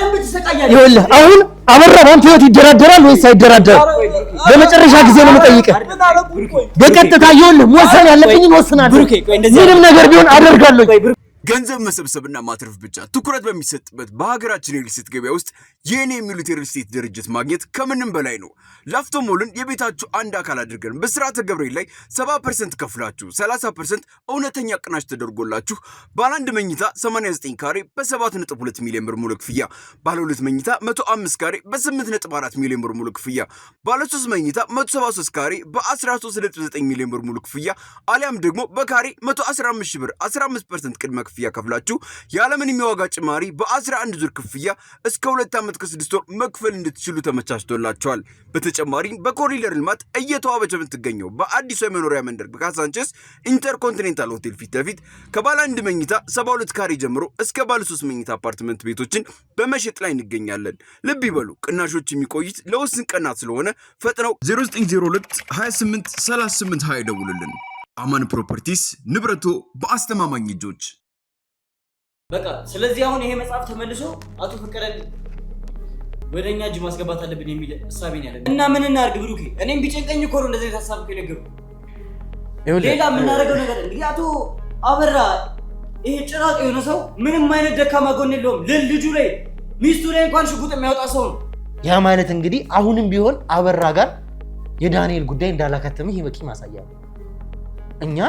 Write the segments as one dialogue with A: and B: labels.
A: በደንብ ትሰቃያለህ
B: ይኸውልህ አሁን አበራ ባንተ ህይወት ይደራደራል ወይስ አይደራደርም ለመጨረሻ ጊዜ ነው የምጠይቀህ በቀጥታ ይኸውልህ መወሰን ያለብኝን ወስናለሁ ምንም ነገር ቢሆን አደርጋለሁ
C: ገንዘብ መሰብሰብና ማትረፍ ብቻ ትኩረት በሚሰጥበት በሀገራችን የሪል ስቴት ገበያ ውስጥ የኔ የሚሉት የሪል ስቴት ድርጅት ማግኘት ከምንም በላይ ነው። ላፍቶ ሞልን የቤታችሁ አንድ አካል አድርገን በስርዓተ ገብርኤል ላይ 70% ከፍላችሁ 30% እውነተኛ ቅናሽ ተደርጎላችሁ ባለ 1 መኝታ 89 ካሬ በ7.2 ሚሊዮን ብር ሙሉ ክፍያ፣ ባለ 2 መኝታ 105 ካሬ በ8.4 ሚሊዮን ብር ሙሉ ክፍያ፣ ባለ 3 መኝታ 173 ካሬ በ13.9 ሚሊዮን ብር ሙሉ ክፍያ አሊያም ደግሞ በካሬ 115 ሺህ ብር 15% ቅድመ ክፍያ ከፍላችሁ ያለምንም የዋጋ ጭማሪ በ11 ዙር ክፍያ እስከ 2 ዓመት ከ6 ወር መክፈል እንድትችሉ ተመቻችቶላችኋል። በተጨማሪም በኮሪደር ልማት እየተዋበች የምትገኘው በአዲሱ የመኖሪያ መንደር በካሳንቸስ ኢንተርኮንቲኔንታል ሆቴል ፊት ለፊት ከባለ 1 መኝታ 72 ካሬ ጀምሮ እስከ ባለ 3 መኝታ አፓርትመንት ቤቶችን በመሸጥ ላይ እንገኛለን። ልብ ይበሉ፣ ቅናሾች የሚቆዩት ለውስን ቀናት ስለሆነ ፈጥነው 0902 28 38 20 ደውሉልን። አማን ፕሮፐርቲስ፣ ንብረቶ በአስተማማኝ እጆች።
A: በቃ ስለዚህ አሁን ይሄ መጽሐፍ ተመልሶ አቶ ፈቀደን ወደኛ እጅ ማስገባት አለብን የሚል ሐሳቤን ያለ እና ምን እናርግ ብሩኬ? እኔም ቢጨንቀኝ እኮ ነው እንደዚህ ሐሳብ ከነገሩ ሌላ ምን እናደርገው ነገር እንግዲህ አቶ አበራ ይሄ ጭራቅ የሆነ ሰው ምንም አይነት ደካማ ጎን የለውም። ልጁ ላይ ሚስቱ ላይ እንኳን ሽጉጥ የሚያወጣ ሰው ነው።
B: ያ ማለት እንግዲህ አሁንም ቢሆን አበራ ጋር የዳንኤል ጉዳይ እንዳላከተመ ይሄ በቂ ማሳያ ነው። እኛ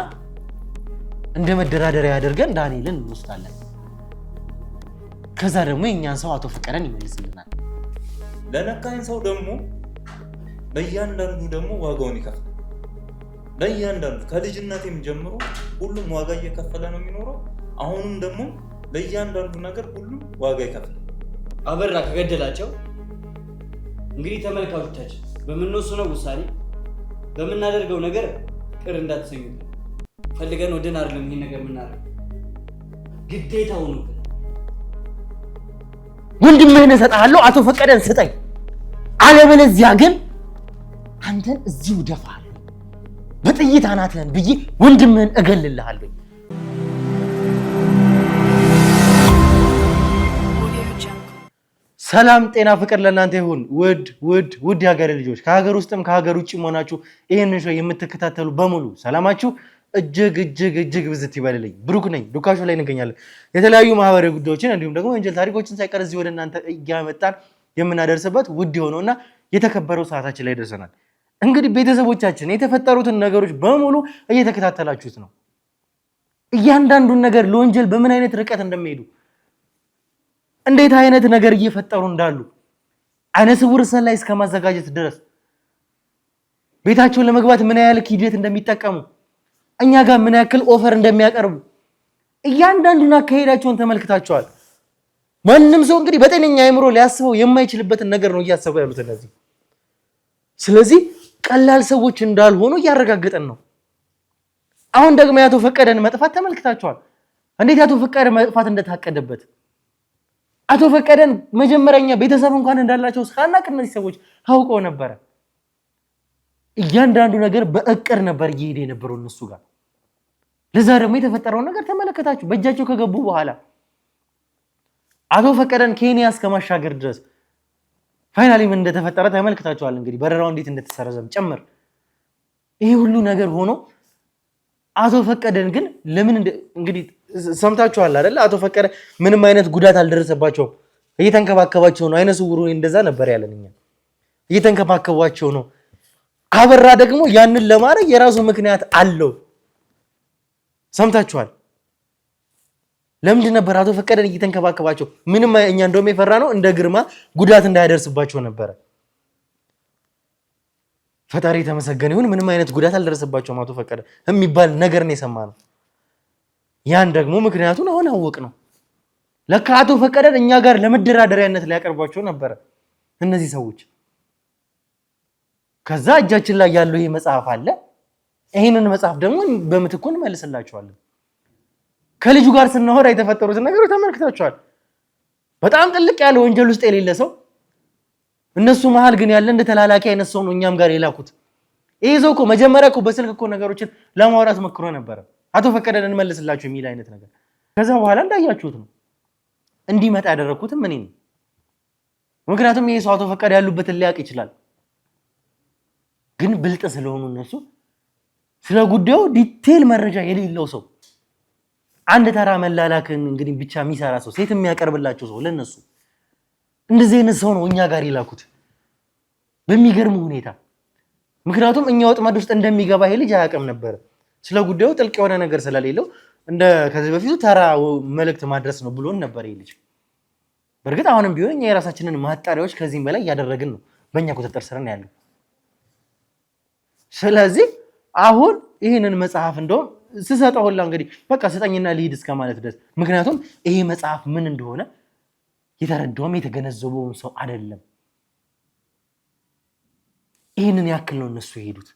B: እንደ መደራደሪያ አድርገን ዳንኤልን እንወስዳለን። ከዛ ደግሞ የኛን ሰው አቶ ፈቀደን ይመልስልናል።
D: ለነካኝ ሰው ደግሞ ለእያንዳንዱ ደግሞ ዋጋውን ይከፍላል። ለእያንዳንዱ ከልጅነቴም ጀምሮ ሁሉም ዋጋ እየከፈለ ነው የሚኖረው። አሁንም ደግሞ ለእያንዳንዱ ነገር ሁሉም ዋጋ ይከፍላል።
A: አበራ ከገደላቸው እንግዲህ ተመልካቾቻችን በምንወስነው ውሳኔ በምናደርገው ነገር ቅር እንዳትሰኙ ፈልገን ወደን አይደለም ይሄን ነገር የምናደርገው ግዴታው ነው።
B: ወንድምህን እሰጥሃለሁ አቶ ፈቀደን ስጠኝ፣ አለበለዚያ ግን አንተን እዚሁ ደፋለሁ በጥይት አናትህን ብዬ ወንድምህን እገልልሃለሁ። ሰላም ጤና ፍቅር ለእናንተ ይሁን። ውድ የሀገር ልጆች ከሀገር ውስጥም ከሀገር ውጭም ሆናችሁ ይሄንን ሾው የምትከታተሉ በሙሉ ሰላማችሁ እጅግ ብዝት ይበልልኝ። ብሩክ ነኝ። ዱካሾ ላይ እንገኛለን። የተለያዩ ማህበራዊ ጉዳዮችን እንዲሁም ደግሞ ወንጀል ታሪኮችን ሳይቀር እዚህ ወደ እናንተ እያመጣን የምናደርስበት ውድ የሆነውና የተከበረው ሰዓታችን ላይ ደርሰናል። እንግዲህ ቤተሰቦቻችን የተፈጠሩትን ነገሮች በሙሉ እየተከታተላችሁት ነው። እያንዳንዱን ነገር ለወንጀል በምን አይነት ርቀት እንደሚሄዱ እንዴት አይነት ነገር እየፈጠሩ እንዳሉ አይነ ስውር ሰላይ እስከ ማዘጋጀት ድረስ ቤታቸውን ለመግባት ምን ያህል ኪደት እንደሚጠቀሙ እኛ ጋር ምን ያክል ኦፈር እንደሚያቀርቡ እያንዳንዱን አካሄዳቸውን ተመልክታቸዋል። ማንንም ሰው እንግዲህ በጤነኛ አእምሮ ሊያስበው የማይችልበትን ነገር ነው እያሰቡ ያሉት እነዚህ። ስለዚህ ቀላል ሰዎች እንዳልሆኑ እያረጋገጠን ነው። አሁን ደግሞ ያቶ ፈቀደን መጥፋት ተመልክታቸዋል። እንዴት ያቶ ፈቀደ መጥፋት እንደታቀደበት አቶ ፈቀደን መጀመሪያኛ ቤተሰብ እንኳን እንዳላቸው ሳናቅ እነዚህ ሰዎች አውቀው ነበር። እያንዳንዱ ነገር በእቅድ ነበር እየሄደ የነበረው እነሱ ጋር። ለዛ ደግሞ የተፈጠረው ነገር ተመለከታችሁ። በእጃቸው ከገቡ በኋላ አቶ ፈቀደን ኬንያ እስከማሻገር ድረስ ፋይናሊ ምን እንደተፈጠረ ተመልክታችኋል። እንግዲህ በረራው እንዴት እንደተሰረዘም ጭምር ይሄ ሁሉ ነገር ሆኖ አቶ ፈቀደን ግን ለምን እንግዲህ ሰምታችኋል አይደል? አቶ ፈቀደ ምንም አይነት ጉዳት አልደረሰባቸውም። እየተንከባከባቸው ነው። አይነ ስውሩ እንደዛ ነበር ያለን እኛ። እየተንከባከባቸው ነው። አበራ ደግሞ ያንን ለማድረግ የራሱ ምክንያት አለው። ሰምታችኋል። ለምንድን ነበር አቶ ፈቀደን እየተንከባከባቸው? ምንም እኛ እንደውም የፈራ ነው እንደ ግርማ ጉዳት እንዳይደርስባቸው ነበር። ፈጣሪ ተመሰገነ ይሁን ምንም አይነት ጉዳት አልደረሰባቸውም አቶ ፈቀደ የሚባል ነገር ነው የሰማነው። ያን ደግሞ ምክንያቱን አሁን አወቅ ነው። ለካ አቶ ፈቀደን እኛ ጋር ለመደራደሪያነት ሊያቀርቧቸው ነበር እነዚህ ሰዎች። ከዛ እጃችን ላይ ያለው ይሄ መጽሐፍ አለ። ይሄንን መጽሐፍ ደግሞ በምትኩ እንመልስላችኋለን። ከልጁ ጋር ስናወራ የተፈጠሩትን ነገሮች ተመልክታችኋል። በጣም ጥልቅ ያለ ወንጀል ውስጥ የሌለ ሰው እነሱ መሃል ግን ያለ እንደ ተላላኪ አይነት ሰው ነው እኛም ጋር የላኩት። ይሄ ሰው እኮ መጀመሪያ እኮ በስልክ እኮ ነገሮችን ለማውራት መክሮ ነበር አቶ ፈቀደን እንመልስላችሁ የሚል አይነት ነገር። ከዛ በኋላ እንዳያችሁት ነው እንዲመጣ ያደረኩትም እኔ ነኝ። ምክንያቱም ይሄ ሰው አቶ ፈቀደ ያሉበትን ሊያውቅ ይችላል። ግን ብልጥ ስለሆኑ እነሱ ስለ ጉዳዩ ዲቴል መረጃ የሌለው ሰው አንድ ተራ መላላክን እንግዲህ ብቻ የሚሰራ ሰው ሴት የሚያቀርብላቸው ሰው ለነሱ እንደዚህ አይነት ሰው ነው እኛ ጋር ይላኩት በሚገርም ሁኔታ። ምክንያቱም እኛ ወጥመድ ውስጥ እንደሚገባ ይሄ ልጅ አያውቅም ነበር። ስለ ጉዳዩ ጥልቅ የሆነ ነገር ስለሌለው እንደ ከዚህ በፊቱ ተራ መልእክት ማድረስ ነው ብሎን ነበር ይሄ ልጅ። በእርግጥ አሁንም ቢሆን እኛ የራሳችንን ማጣሪያዎች ከዚህም በላይ እያደረግን ነው፣ በእኛ ቁጥጥር ስር ነው ያለው። ስለዚህ አሁን ይህንን መጽሐፍ እንደውም ስሰጠው ሁላ እንግዲህ በቃ ስጠኝና ልሂድ እስከ ማለት ድረስ። ምክንያቱም ይሄ መጽሐፍ ምን እንደሆነ የተረዳውም የተገነዘበውም ሰው አይደለም። ይህንን ያክል ነው እነሱ የሄዱት።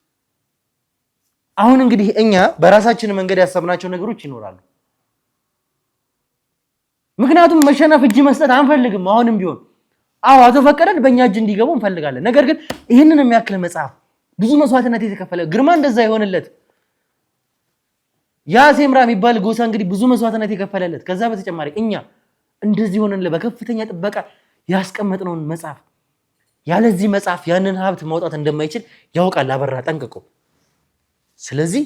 B: አሁን እንግዲህ እኛ በራሳችን መንገድ ያሰብናቸው ነገሮች ይኖራሉ። ምክንያቱም መሸነፍ እጅ መስጠት አንፈልግም። አሁንም ቢሆን አቶ ፈቀደን በእኛ እጅ እንዲገቡ እንፈልጋለን። ነገር ግን ይህንን የሚያክል መጽሐፍ ብዙ መስዋዕትነት የተከፈለ ግርማ እንደዛ የሆነለት ያ ሴምራ የሚባል ጎሳ እንግዲህ ብዙ መስዋዕትነት የከፈለለት ከዛ በተጨማሪ እኛ እንደዚህ ሆነን በከፍተኛ ጥበቃ ያስቀመጥነውን መጽሐፍ ያለዚህ መጽሐፍ ያንን ሀብት ማውጣት እንደማይችል ያውቃል አበራ ጠንቅቆ። ስለዚህ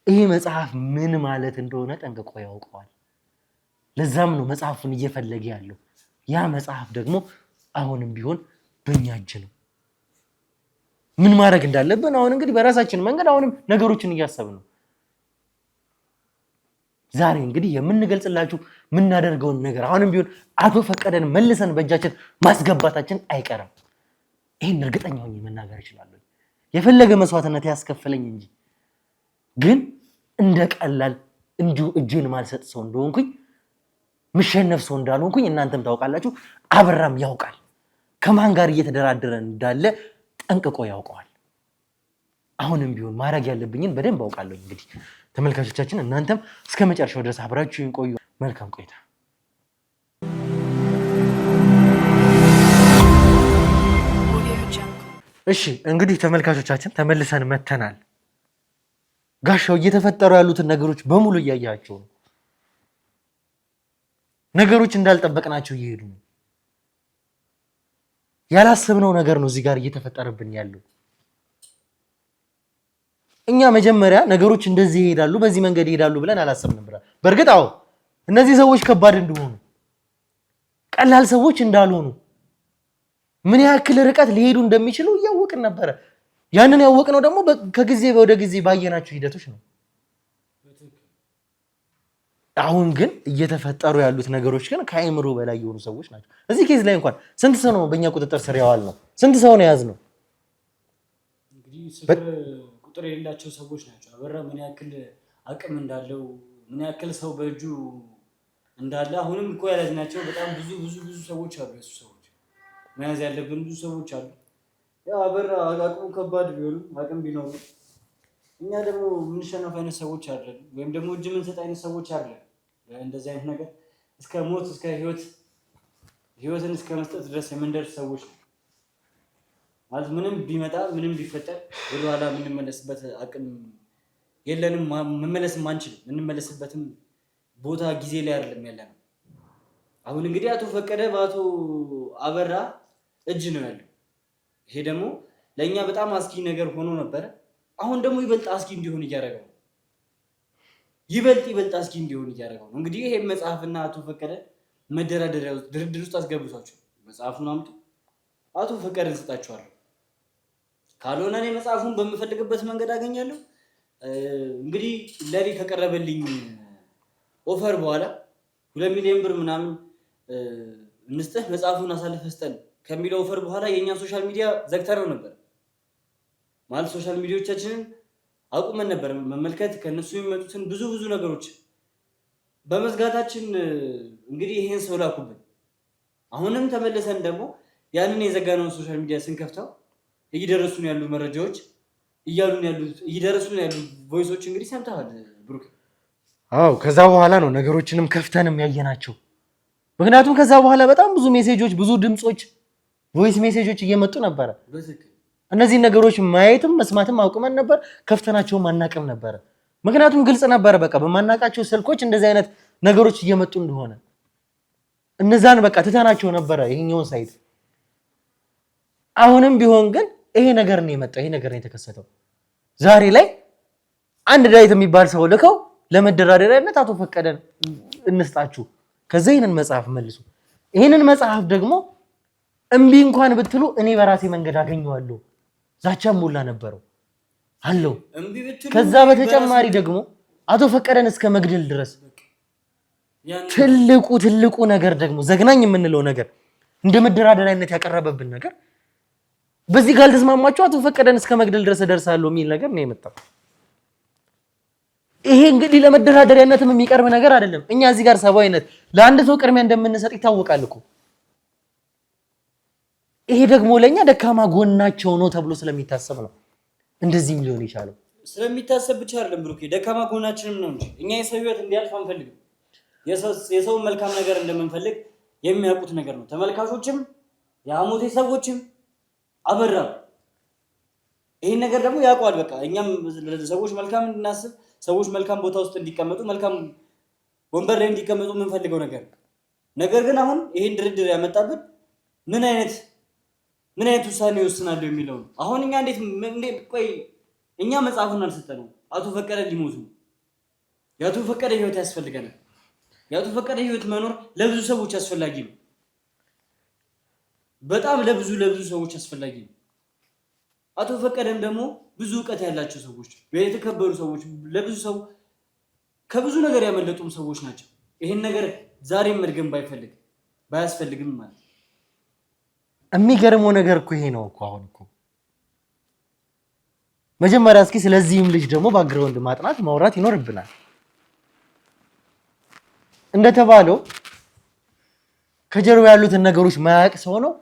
B: ይሄ መጽሐፍ ምን ማለት እንደሆነ ጠንቅቆ ያውቀዋል። ለዛም ነው መጽሐፉን እየፈለገ ያለው። ያ መጽሐፍ ደግሞ አሁንም ቢሆን በእኛ እጅ ነው። ምን ማድረግ እንዳለብን አሁን እንግዲህ በራሳችን መንገድ አሁንም ነገሮችን እያሰብን ነው። ዛሬ እንግዲህ የምንገልጽላችሁ የምናደርገውን ነገር አሁንም ቢሆን አቶ ፈቀደን መልሰን በእጃችን ማስገባታችን አይቀርም። ይህን እርግጠኛ ሆኜ መናገር እችላለሁ። የፈለገ መስዋዕትነት ያስከፈለኝ እንጂ ግን እንደ ቀላል እንዲሁ እጄን ማልሰጥ ሰው እንደሆንኩኝ ምሸነፍ ሰው እንዳልሆንኩኝ እናንተም ታውቃላችሁ። አበራም ያውቃል። ከማን ጋር እየተደራደረ እንዳለ ጠንቅቆ ያውቀዋል። አሁንም ቢሆን ማድረግ ያለብኝን በደንብ አውቃለሁ። እንግዲህ ተመልካቾቻችን እናንተም እስከ መጨረሻው ድረስ አብራችሁን ቆዩ። መልካም ቆይታ። እሺ እንግዲህ ተመልካቾቻችን ተመልሰን መተናል። ጋሻው እየተፈጠሩ ያሉትን ነገሮች በሙሉ እያያቸው ነው። ነገሮች እንዳልጠበቅናቸው እየሄዱ ነው። ያላሰብነው ነገር ነው እዚህ ጋር እየተፈጠረብን ያለው። እኛ መጀመሪያ ነገሮች እንደዚህ ይሄዳሉ፣ በዚህ መንገድ ይሄዳሉ ብለን አላሰብንም ነበር። በእርግጥ አዎ እነዚህ ሰዎች ከባድ እንደሆኑ ቀላል ሰዎች እንዳልሆኑ ምን ያክል ርቀት ሊሄዱ እንደሚችሉ እያወቅን ነበረ። ያንን ያወቅነው ደግሞ ከጊዜ ወደ ጊዜ ባየናቸው ሂደቶች ነው። አሁን ግን እየተፈጠሩ ያሉት ነገሮች ግን ከአእምሮ በላይ የሆኑ ሰዎች ናቸው። እዚህ ኬዝ ላይ እንኳን ስንት ሰው ነው በእኛ ቁጥጥር ስር ያዋል ነው? ስንት ሰው ነው የያዝነው?
A: እንግዲህ ቁጥር የሌላቸው ሰዎች ናቸው። አበራ ምን ያክል አቅም እንዳለው ምን ያክል ሰው በእጁ እንዳለ አሁንም እኮ ያላዝናቸው በጣም ብዙ ሰዎች አሉ። የሱ ሰዎች መያዝ ያለብን ብዙ ሰዎች አሉ። ያው አበራ አቅሙ ከባድ ቢሆንም አቅም ቢኖሩ እኛ ደግሞ የምንሸነፍ አይነት ሰዎች አይደለም፣ ወይም ደግሞ እጅ የምንሰጥ አይነት ሰዎች አይደለም። እንደዚህ አይነት ነገር እስከ ሞት እስከ ህይወትን እስከ መስጠት ድረስ የምንደርስ ሰዎች ነው ማለት። ምንም ቢመጣ ምንም ቢፈጠር ወደኋላ የምንመለስበት አቅም የለንም፣ መመለስም አንችልም። የምንመለስበትም ቦታ ጊዜ ላይ አይደለም ያለነው። አሁን እንግዲህ አቶ ፈቀደ በአቶ አበራ እጅ ነው ያለው። ይሄ ደግሞ ለእኛ በጣም አስጊ ነገር ሆኖ ነበረ። አሁን ደግሞ ይበልጥ አስጊ እንዲሆን እያደረገው ነው። ይበልጥ አስጊ እንዲሆን እያደረገው ነው። እንግዲህ ይሄ መጽሐፍና አቶ ፈቀደ መደራደሪያ ድርድር ውስጥ አስገብቷቸው መጽሐፉን አምጡ አቶ ፈቀደ እንሰጣቸዋለሁ፣ ካልሆነ እኔ መጽሐፉን በምፈልግበት መንገድ አገኛለሁ። እንግዲህ ለኔ ከቀረበልኝ ኦፈር በኋላ 2 ሚሊዮን ብር ምናምን እንስጥህ መጽሐፉን አሳልፈህ ስጠን ከሚለው ኦፈር በኋላ የእኛን ሶሻል ሚዲያ ዘግተነው ነበር። ማለት ሶሻል ሚዲያዎቻችንን አቁመን ነበር መመልከት ከነሱ የሚመጡትን ብዙ ነገሮች በመዝጋታችን እንግዲህ ይሄን ሰው ላኩብን። አሁንም ተመለሰን ደግሞ ያንን የዘጋነውን ሶሻል ሚዲያ ስንከፍተው እየደረሱን ያሉ መረጃዎች እየደረሱን ያሉ ቮይሶች እንግዲህ ሰምተሃል ብሩክ?
B: አዎ ከዛ በኋላ ነው ነገሮችንም ከፍተንም ያየናቸው። ምክንያቱም ከዛ በኋላ በጣም ብዙ ሜሴጆች፣ ብዙ ድምጾች፣ ቮይስ ሜሴጆች እየመጡ ነበረ። እነዚህ ነገሮች ማየትም መስማትም አውቅመን ነበር፣ ከፍተናቸውም አናቅም ነበር። ምክንያቱም ግልጽ ነበረ በቃ በማናቃቸው ስልኮች እንደዚህ አይነት ነገሮች እየመጡ እንደሆነ እነዛን በቃ ትተናቸው ነበረ። ይሄኛውን ሳይት አሁንም ቢሆን ግን ይሄ ነገር ነው የመጣው፣ ይሄ ነገር ነው የተከሰተው። ዛሬ ላይ አንድ ዳዊት የሚባል ሰው ልከው ለመደራደሪያነት አቶ ፈቀደን እንስጣችሁ፣ ከዛ ይሄንን መጽሐፍ መልሱ። ይሄንን መጽሐፍ ደግሞ እምቢ እንኳን ብትሉ እኔ በራሴ መንገድ አገኘዋለሁ ዛቻም ሙላ ነበረው አለው። ከዛ በተጨማሪ ደግሞ አቶ ፈቀደን እስከ መግደል ድረስ ትልቁ ነገር ደግሞ ዘግናኝ የምንለው ነገር እንደ መደራደሪያነት ያቀረበብን ነገር በዚህ ጋር ተስማማችሁ አቶ ፈቀደን እስከ መግደል ድረስ ደርሳለሁ የሚል ነገር ነው የመጣው። ይሄ እንግዲህ ለመደራደሪያነትም የሚቀርብ ነገር አይደለም። እኛ እዚህ ጋር ሰብአዊነት ለአንድ ሰው ቅድሚያ እንደምንሰጥ ይታወቃል እኮ። ይሄ ደግሞ ለኛ ደካማ ጎናቸው ነው ተብሎ ስለሚታሰብ ነው እንደዚህም ሊሆን ይችላል።
A: ስለሚታሰብ ብቻ አይደለም ብሩኬ፣ ደካማ ጎናችንም ነው እንጂ እኛ የሰው ህይወት እንዲያልፍ አንፈልግም። የሰው መልካም ነገር እንደምንፈልግ የሚያውቁት ነገር ነው። ተመልካቾችም የሐሞቴ ሰዎችም አበራ ይሄን ነገር ደግሞ ያውቀዋል። በቃ እኛም ሰዎች መልካም እንድናስብ፣ ሰዎች መልካም ቦታ ውስጥ እንዲቀመጡ፣ መልካም ወንበር ላይ እንዲቀመጡ የምንፈልገው ነገር ግን አሁን ይሄን ድርድር ያመጣብን ምን አይነት ውሳኔ ይወስናሉ የሚለው ነው። አሁን እኛ እንዴት ቆይ እኛ መጽሐፉን አልሰጠነው፣ አቶ ፈቀደ ሊሞቱ ነው። የአቶ ፈቀደ ህይወት ያስፈልገናል። የአቶ ፈቀደ ህይወት መኖር ለብዙ ሰዎች አስፈላጊ ነው። በጣም ለብዙ ሰዎች አስፈላጊ ነው። አቶ ፈቀደም ደግሞ ብዙ እውቀት ያላቸው ሰዎች፣ የተከበሩ ሰዎች፣ ለብዙ ሰው ከብዙ ነገር ያመለጡም ሰዎች ናቸው። ይሄን ነገር ዛሬም መድገም ባያስፈልግም ማለት
B: የሚገርመው ነገር እኮ ይሄ ነው እኮ። አሁን እኮ መጀመሪያ እስኪ ስለዚህም ልጅ ደግሞ ባክግራውንድ ማጥናት ማውራት ይኖርብናል። እንደተባለው ከጀርባ ያሉትን ነገሮች ማያውቅ ሰው ነው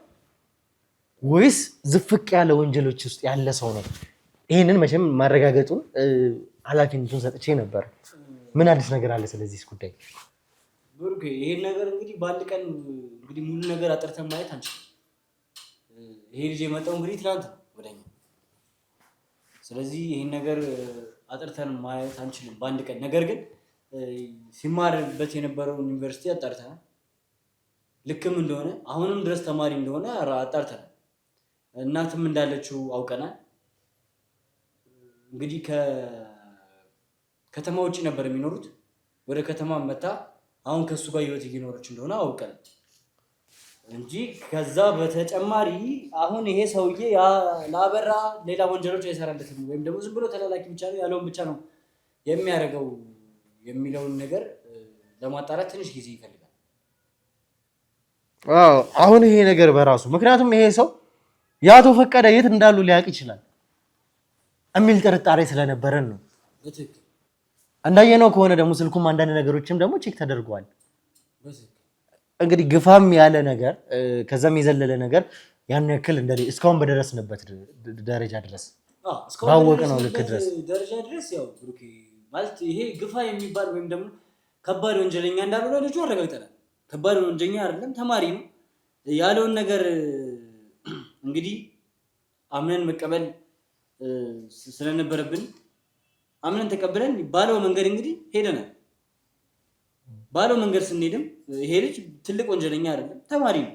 B: ወይስ ዝፍቅ ያለ ወንጀሎች ውስጥ ያለ ሰው ነው? ይሄንን መቼም ማረጋገጡን ኃላፊነቱን ሰጥቼ ነበር። ምን አዲስ ነገር አለ ስለዚህ ጉዳይ?
A: ብሩኬ ይሄን ነገር እንግዲህ በአንድ ቀን እንግዲህ ሙሉ ነገር አጥርተን ማየት አንችልም። ይሄ ልጅ የመጣው እንግዲህ ትናንት ወደኛ። ስለዚህ ይሄን ነገር አጥርተን ማየት አንችልም በአንድ ቀን። ነገር ግን ሲማርበት የነበረውን ዩኒቨርሲቲ አጣርተናል። ልክም እንደሆነ አሁንም ድረስ ተማሪ እንደሆነ አጣርተናል። እናትም እንዳለችው አውቀናል። እንግዲህ ከተማ ውጪ ነበር የሚኖሩት። ወደ ከተማ መጣ። አሁን ከሱ ጋር ህይወት እየኖረች እንደሆነ አውቀናል እንጂ ከዛ በተጨማሪ አሁን ይሄ ሰውዬ ላበራ ሌላ ወንጀሎች አይሰራለትም ወይም ደግሞ ዝም ብሎ ተላላኪ ብቻ ነው ያለውን ብቻ ነው የሚያደርገው የሚለውን ነገር ለማጣራት ትንሽ ጊዜ ይፈልጋል።
B: አሁን ይሄ ነገር በራሱ ምክንያቱም ይሄ ሰው የአቶ ፈቀደ የት እንዳሉ ሊያውቅ ይችላል የሚል ጥርጣሬ ስለነበረን ነው። እንዳየነው ከሆነ ደግሞ ስልኩም አንዳንድ ነገሮችም ደግሞ ቼክ ተደርጓል። እንግዲህ ግፋም ያለ ነገር ከዛም የዘለለ ነገር ያን ያክል እስካሁን በደረስንበት ደረጃ ድረስ ባወቅነው ልክ
A: ድረስ ያው ብሩኬ ማለት ይሄ ግፋ የሚባል ወይም ደግሞ ከባድ ወንጀለኛ እንዳልሆነ ልጁ አረጋግጠናል። ከባድ ወንጀለኛ አይደለም፣ ተማሪ ነው ያለውን ነገር እንግዲህ አምነን መቀበል ስለነበረብን አምነን ተቀብለን ባለው መንገድ እንግዲህ ሄደናል። ባለው መንገድ ስንሄድም ይሄ ልጅ ትልቅ ወንጀለኛ አይደለም፣ ተማሪ ነው።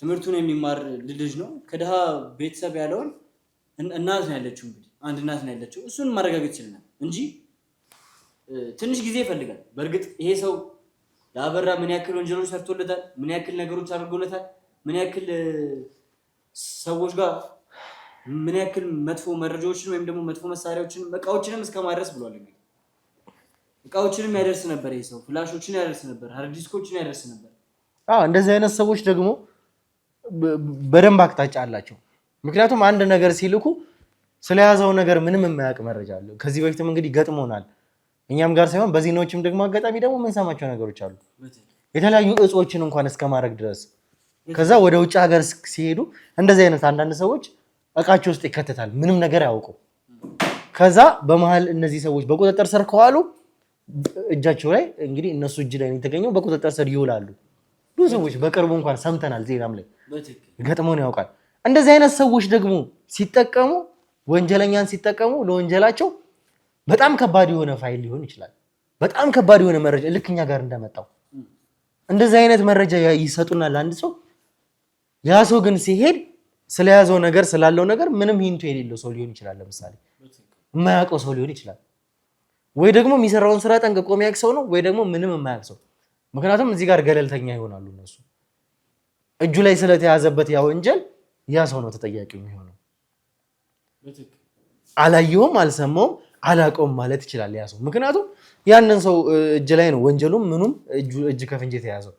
A: ትምህርቱን የሚማር ልጅ ነው። ከድሃ ቤተሰብ ያለውን እናት ነው ያለችው። እንግዲህ አንድ እናት ነው ያለችው። እሱን ማረጋገጥ ይችላል እንጂ ትንሽ ጊዜ ይፈልጋል። በእርግጥ ይሄ ሰው ለአበራ ምን ያክል ወንጀሎች ሰርቶለታል፣ ምን ያክል ነገሮች አድርጎለታል፣ ምን ያክል ሰዎች ጋር ምን ያክል መጥፎ መረጃዎችን ወይም ደግሞ መጥፎ መሳሪያዎችን እቃዎችንም እስከማድረስ ብሏል። እንግዲህ እቃዎችንም ያደርስ ነበር ይሄ ሰው፣ ፍላሾችን ያደርስ ነበር፣ ሃርድ ዲስኮችን ያደርስ ነበር።
B: እንደዚህ አይነት ሰዎች ደግሞ በደንብ አቅጣጫ አላቸው። ምክንያቱም አንድ ነገር ሲልኩ ስለያዘው ነገር ምንም የማያውቅ መረጃ አለ። ከዚህ በፊትም እንግዲህ ገጥሞናል፣ እኛም ጋር ሳይሆን በዜናዎችም ደግሞ አጋጣሚ ደግሞ የምንሰማቸው ነገሮች አሉ። የተለያዩ እጾችን እንኳን እስከማድረግ ድረስ ከዛ ወደ ውጭ ሀገር ሲሄዱ እንደዚህ አይነት አንዳንድ ሰዎች እቃቸው ውስጥ ይከተታል፣ ምንም ነገር ያውቁ። ከዛ በመሃል እነዚህ ሰዎች በቁጥጥር ስር ከዋሉ እጃቸው ላይ እንግዲህ እነሱ እጅ ላይ የተገኘው በቁጥጥር ስር ይውላሉ። ብዙ ሰዎች በቅርቡ እንኳን ሰምተናል፣ ዜናም ላይ ገጥሞን ያውቃል። እንደዚህ አይነት ሰዎች ደግሞ ሲጠቀሙ ወንጀለኛን ሲጠቀሙ ለወንጀላቸው በጣም ከባድ የሆነ ፋይል ሊሆን ይችላል። በጣም ከባድ የሆነ መረጃ ልክ እኛ ጋር እንደመጣው እንደዚህ አይነት መረጃ ይሰጡናል ለአንድ ሰው። ያ ሰው ግን ሲሄድ ስለያዘው ነገር ስላለው ነገር ምንም ሂንቱ የሌለው ሰው ሊሆን ይችላል። ለምሳሌ የማያውቀው ሰው ሊሆን ይችላል። ወይ ደግሞ የሚሰራውን ስራ ጠንቅቆ የሚያውቅ ሰው ነው፣ ወይ ደግሞ ምንም የማያውቅ ሰው። ምክንያቱም እዚህ ጋር ገለልተኛ ይሆናሉ እነሱ። እጁ ላይ ስለተያዘበት ያ ወንጀል ያ ሰው ነው ተጠያቂ የሚሆነው። አላየውም፣ አልሰማውም፣ አላውቀውም ማለት ይችላል ያ ሰው። ምክንያቱም ያንን ሰው እጅ ላይ ነው ወንጀሉም ምኑም እጅ ከፍንጅ የተያዘው።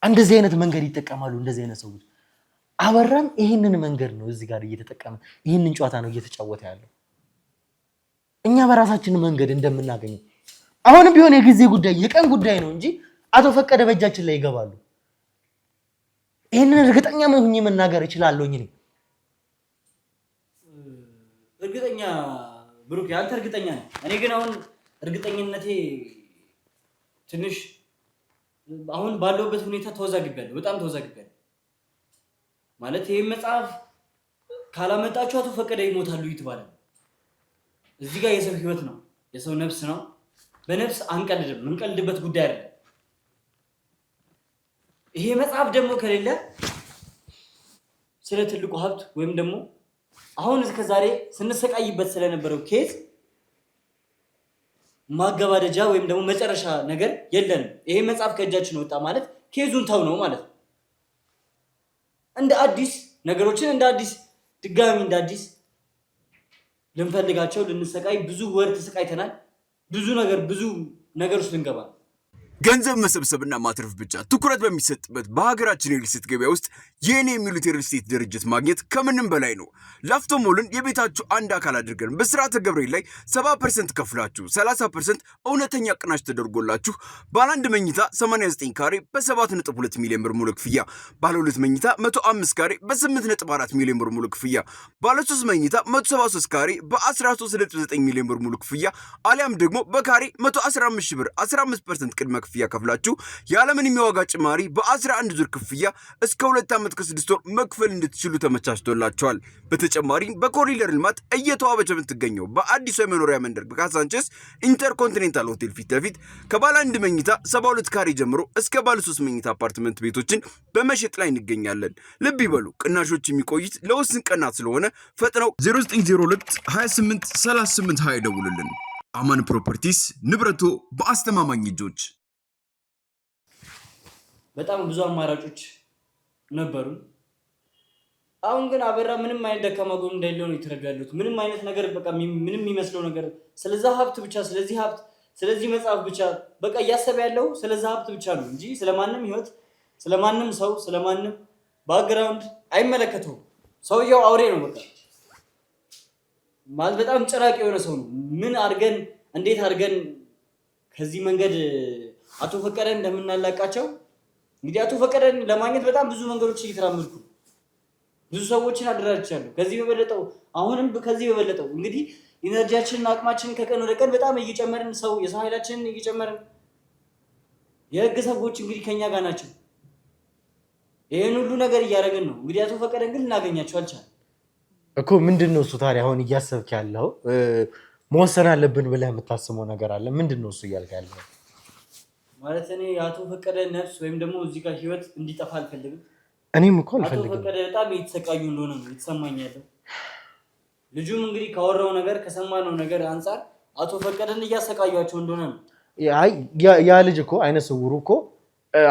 B: እንደዚህ አይነት መንገድ ይጠቀማሉ እንደዚህ አይነት ሰዎች። አበራም ይህንን መንገድ ነው እዚህ ጋር እየተጠቀመ ይህንን ጨዋታ ነው እየተጫወተ ያለው። እኛ በራሳችን መንገድ እንደምናገኘው አሁንም ቢሆን የጊዜ ጉዳይ የቀን ጉዳይ ነው እንጂ አቶ ፈቀደ በእጃችን ላይ ይገባሉ። ይህንን እርግጠኛ ሆኜ መናገር እችላለሁ።
A: እርግጠኛ ብሩክ፣ አንተ እርግጠኛ ነህ። እኔ ግን አሁን እርግጠኝነቴ ትንሽ አሁን ባለውበት ሁኔታ ተወዛግቤያለሁ፣ በጣም ተወዛግቤያለሁ። ማለት ይሄ መጽሐፍ ካላመጣችሁ አቶ ፈቀደ ይሞታሉ ይተባላል። እዚህ ጋር የሰው ህይወት ነው፣ የሰው ነፍስ ነው። በነፍስ አንቀልድም፣ የምንቀልድበት ጉዳይ አይደለም። ይሄ መጽሐፍ ደግሞ ከሌለ ስለ ትልቁ ሀብት ወይም ደግሞ አሁን እስከ ዛሬ ስንሰቃይበት ስለነበረው ኬዝ ማገባደጃ ወይም ደግሞ መጨረሻ ነገር የለንም። ይሄ መጽሐፍ ከእጃችን ወጣ ማለት ኬዙን ተው ነው ማለት ነው። እንደ አዲስ ነገሮችን እንደ አዲስ ድጋሚ እንደ አዲስ ልንፈልጋቸው ልንሰቃይ ብዙ ወር ተሰቃይተናል። ብዙ ነገር ውስጥ ልንገባ
C: ገንዘብ መሰብሰብና ማትረፍ ብቻ ትኩረት በሚሰጥበት በሀገራችን የሪል ስቴት ገበያ ውስጥ የኔ የሚሉት የሪል ስቴት ድርጅት ማግኘት ከምንም በላይ ነው። ላፍቶ ሞልን የቤታችሁ አንድ አካል አድርገን በስርዓተ ገብርኤል ላይ 70% ከፍላችሁ 30% እውነተኛ ቅናሽ ተደርጎላችሁ ባለ 1 መኝታ 89 ካሬ በ7.2 ሚሊዮን ብር ሙሉ ክፍያ፣ ባለ 2 መኝታ 105 ካሬ በ8.4 ሚሊዮን ብር ሙሉ ክፍያ፣ ባለ 3 መኝታ 173 ካሬ በ13.9 ሚሊዮን ብር ሙሉ ክፍያ አሊያም ደግሞ በካሬ 115 ሺህ ብር 15% ቅድመ ክፍያ ከፍላችሁ ያለምንም የዋጋ ጭማሪ በ11 ዙር ክፍያ እስከ 2 ዓመት ከ6 ወር መክፈል እንድትችሉ ተመቻችቶላችኋል። በተጨማሪም በኮሪደር ልማት እየተዋበች የምትገኘው በአዲሱ የመኖሪያ መንደር በካሳንቸስ ኢንተርኮንቲኔንታል ሆቴል ፊት ለፊት ከባለ 1 መኝታ 72 ካሬ ጀምሮ እስከ ባለ 3 መኝታ አፓርትመንት ቤቶችን በመሸጥ ላይ እንገኛለን። ልብ ይበሉ፣ ቅናሾች የሚቆዩት ለውስን ቀናት ስለሆነ ፈጥነው 0902 28 38 20 ደውሉልን። አማን ፕሮፐርቲስ፣ ንብረቶ በአስተማማኝ እጆች።
A: በጣም ብዙ አማራጮች ነበሩ። አሁን ግን አበራ ምንም አይነት ደካማ ጎን እንደሌለው ነው የተረጋሉት። ምንም አይነት ነገር በቃ ምንም የሚመስለው ነገር ስለዛ ሀብት ብቻ ስለዚህ ሀብት ስለዚህ መጽሐፍ ብቻ በቃ እያሰበ ያለው ስለዛ ሀብት ብቻ ነው እንጂ ስለማንም ህይወት ስለማንም ሰው ስለማንም ባክግራውንድ አይመለከተውም። ሰውየው አውሬ ነው በቃ ማለት በጣም ጭራቅ የሆነ ሰው ነው። ምን አድርገን እንዴት አድርገን ከዚህ መንገድ አቶ ፈቀደን እንደምናላቃቸው እንግዲህ አቶ ፈቀደን ለማግኘት በጣም ብዙ መንገዶች እየተራመድኩ ብዙ ሰዎችን አደራጅቻለሁ። ከዚህ በበለጠው አሁንም ከዚህ በበለጠው እንግዲህ ኢነርጂያችንን አቅማችንን ከቀን ወደ ቀን በጣም እየጨመርን የሰው ኃይላችንን እየጨመርን የህግ ሰዎች እንግዲህ ከኛ ጋር ናቸው። ይሄን ሁሉ ነገር እያደረግን ነው። እንግዲህ አቶ ፈቀደን ግን ልናገኛቸው አልቻለም
B: እኮ። ምንድን ነው እሱ ታዲያ? አሁን እያሰብክ ያለው መወሰን አለብን ብለህ የምታስበው ነገር አለ? ምንድን ነው እሱ እያልክ ያለው?
A: ማለት እኔ የአቶ ፈቀደ ነፍስ ወይም ደግሞ እዚህ ጋር ህይወት እንዲጠፋ አልፈልግም።
B: እኔም እኮ አልፈልግም።
A: አቶ ፈቀደ በጣም እየተሰቃዩ እንደሆነ ነው የተሰማኝ ያለው። ልጁም እንግዲህ ካወራው ነገር ከሰማነው ነገር አንጻር አቶ ፈቀደን እያሰቃዩቸው እንደሆነ ነው።
B: ያ ልጅ እኮ አይነ ስውሩ እኮ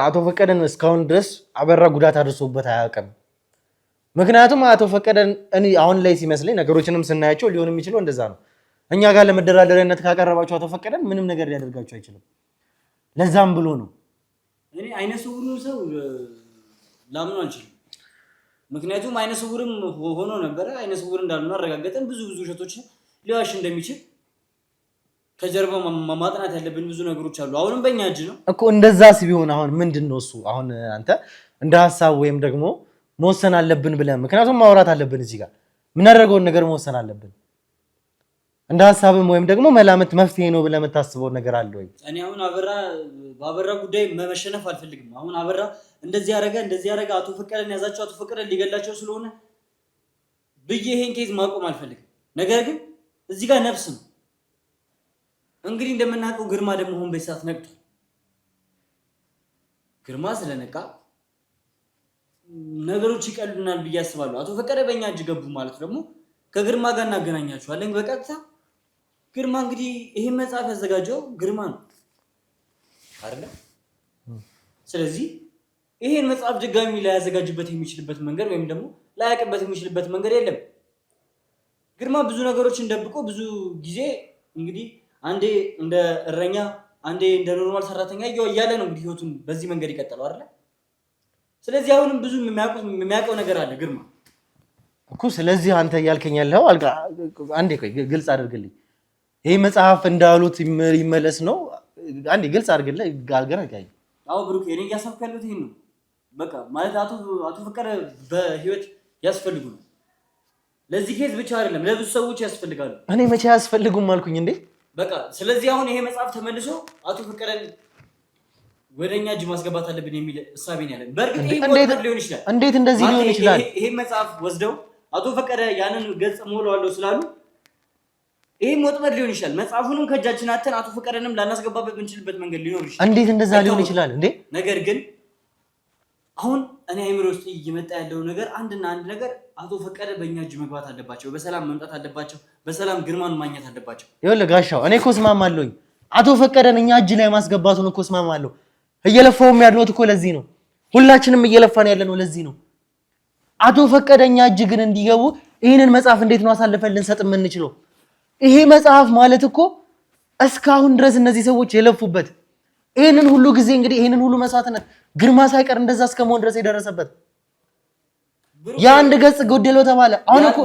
B: አቶ ፈቀደን እስካሁን ድረስ አበራ ጉዳት አድርሶበት አያውቅም። ምክንያቱም አቶ ፈቀደን እኔ አሁን ላይ ሲመስለኝ ነገሮችንም ስናያቸው ሊሆን የሚችለው እንደዛ ነው። እኛ ጋር ለመደራደሪያነት ካቀረባቸው አቶ ፈቀደን ምንም ነገር ሊያደርጋቸው አይችልም። ለዛም ብሎ ነው
A: እኔ አይነ ስውሩን ሰው ላምኑ አልችልም። ምክንያቱም አይነ ስውርም ሆኖ ነበረ። አይነ ስውር እንዳልሆነ አረጋገጠን። ብዙ ውሸቶችን ሊዋሽ እንደሚችል ከጀርባ ማጥናት ያለብን ብዙ ነገሮች አሉ። አሁንም በእኛ እጅ ነው
B: እኮ። እንደዛ ሲሆን አሁን ምንድን ነው እሱ አሁን አንተ እንደ ሀሳብ ወይም ደግሞ መወሰን አለብን ብለን፣ ምክንያቱም ማውራት አለብን እዚህ ጋር የምናደርገውን ነገር መወሰን አለብን። እንደ ሀሳብም ወይም ደግሞ መላመት መፍትሄ ነው ብለህ የምታስበው ነገር አለ ወይ?
A: እኔ አሁን በአበራ ጉዳይ መሸነፍ አልፈልግም። አሁን አበራ እንደዚህ ያደረገ አቶ ፈቀደን ያዛቸው አቶ ፈቀደን ሊገላቸው ስለሆነ ብዬ ይሄን ኬዝ ማቆም አልፈልግም። ነገር ግን እዚህ ጋር ነፍስ ነው እንግዲህ እንደምናውቀው። ግርማ ደግሞ አሁን በሰዓት ነቅቷል። ግርማ ስለነቃ ነገሮች ይቀሉናል ብዬ አስባለሁ። አቶ ፈቀደ በእኛ እጅ ገቡ ማለት ደግሞ ከግርማ ጋር እናገናኛቸዋለን በቀጥታ። ግርማ እንግዲህ ይሄን መጽሐፍ ያዘጋጀው ግርማ ነው አይደለ? ስለዚህ ይሄን መጽሐፍ ድጋሚ ላያዘጋጅበት የሚችልበት መንገድ ወይም ደግሞ ላያቅበት የሚችልበት መንገድ የለም። ግርማ ብዙ ነገሮችን ደብቆ ብዙ ጊዜ እንግዲህ አንዴ እንደ እረኛ አንዴ እንደ ኖርማል ሰራተኛ እያለ ነው እንግዲህ ህይወቱን በዚህ መንገድ ይቀጥለው አይደለ? ስለዚህ አሁንም ብዙ የሚያውቀው ነገር አለ ግርማ
B: እኮ። ስለዚህ አንተ እያልከኝ ያለው አንዴ ቆይ ግልጽ አድርግልኝ። ይሄ መጽሐፍ እንዳሉት ይመለስ ነው? አንዴ ግልጽ አድርግልኝ አልገናኝ።
A: አዎ ብሩክ፣ እኔ እያሰብኩ ያለሁት ይሄን ነው። በቃ ማለት አቶ ፈቀደ በህይወት ያስፈልጉናል። ለዚህ ኬዝ ብቻ አይደለም ለብዙ ሰዎች ያስፈልጋሉ።
B: እኔ መቼ ያስፈልጉም አልኩኝ እንዴ?
A: በቃ ስለዚህ አሁን ይሄ መጽሐፍ ተመልሶ አቶ ፈቀደን ወደኛ እጅ ማስገባት አለብን የሚል እሳቤ ነው ያለን። በእርግጥ ይሄ ሞት ሊሆን ይችላል።
B: እንዴት እንደዚህ ሊሆን ይችላል?
A: ይሄ መጽሐፍ ወስደው አቶ ፈቀደ ያንን ገጽ ሞላዋለሁ ስላሉ ይሄ ሞጥመድ ሊሆን ይችላል። መጽሐፉንም ከእጃችን አተን አቶ ፈቀደንም ላናስገባበት የምንችልበት መንገድ ሊኖር ይችላል።
B: እንዴት እንደዛ ሊሆን ይችላል እንዴ?
A: ነገር ግን አሁን እኔ አይምሮ ውስጥ እየመጣ ያለው ነገር አንድና አንድ ነገር አቶ ፈቀደ በእኛ እጅ መግባት አለባቸው። በሰላም መምጣት አለባቸው። በሰላም ግርማን ማግኘት አለባቸው።
B: ይኸውልህ ጋሻው፣ እኔ እኮ እስማማለሁኝ። አቶ ፈቀደን እኛ እጅ ላይ ማስገባቱን እኮ እስማማለሁ። እየለፋውም ያለሁት እኮ ለዚህ ነው። ሁላችንም እየለፋን ያለነው ለዚህ ነው። አቶ ፈቀደ እኛ እጅ ግን እንዲገቡ ይህንን መጽሐፍ እንዴት ነው አሳልፈን ልንሰጥ የምንችለው? ይሄ መጽሐፍ ማለት እኮ እስካሁን ድረስ እነዚህ ሰዎች የለፉበት ይህንን ሁሉ ጊዜ እንግዲህ ይህንን ሁሉ መስዋዕትነት ግርማ ሳይቀር እንደዛ እስከመሆን ድረስ የደረሰበት የአንድ ገጽ ጎደለው ተባለ። አሁን እኮ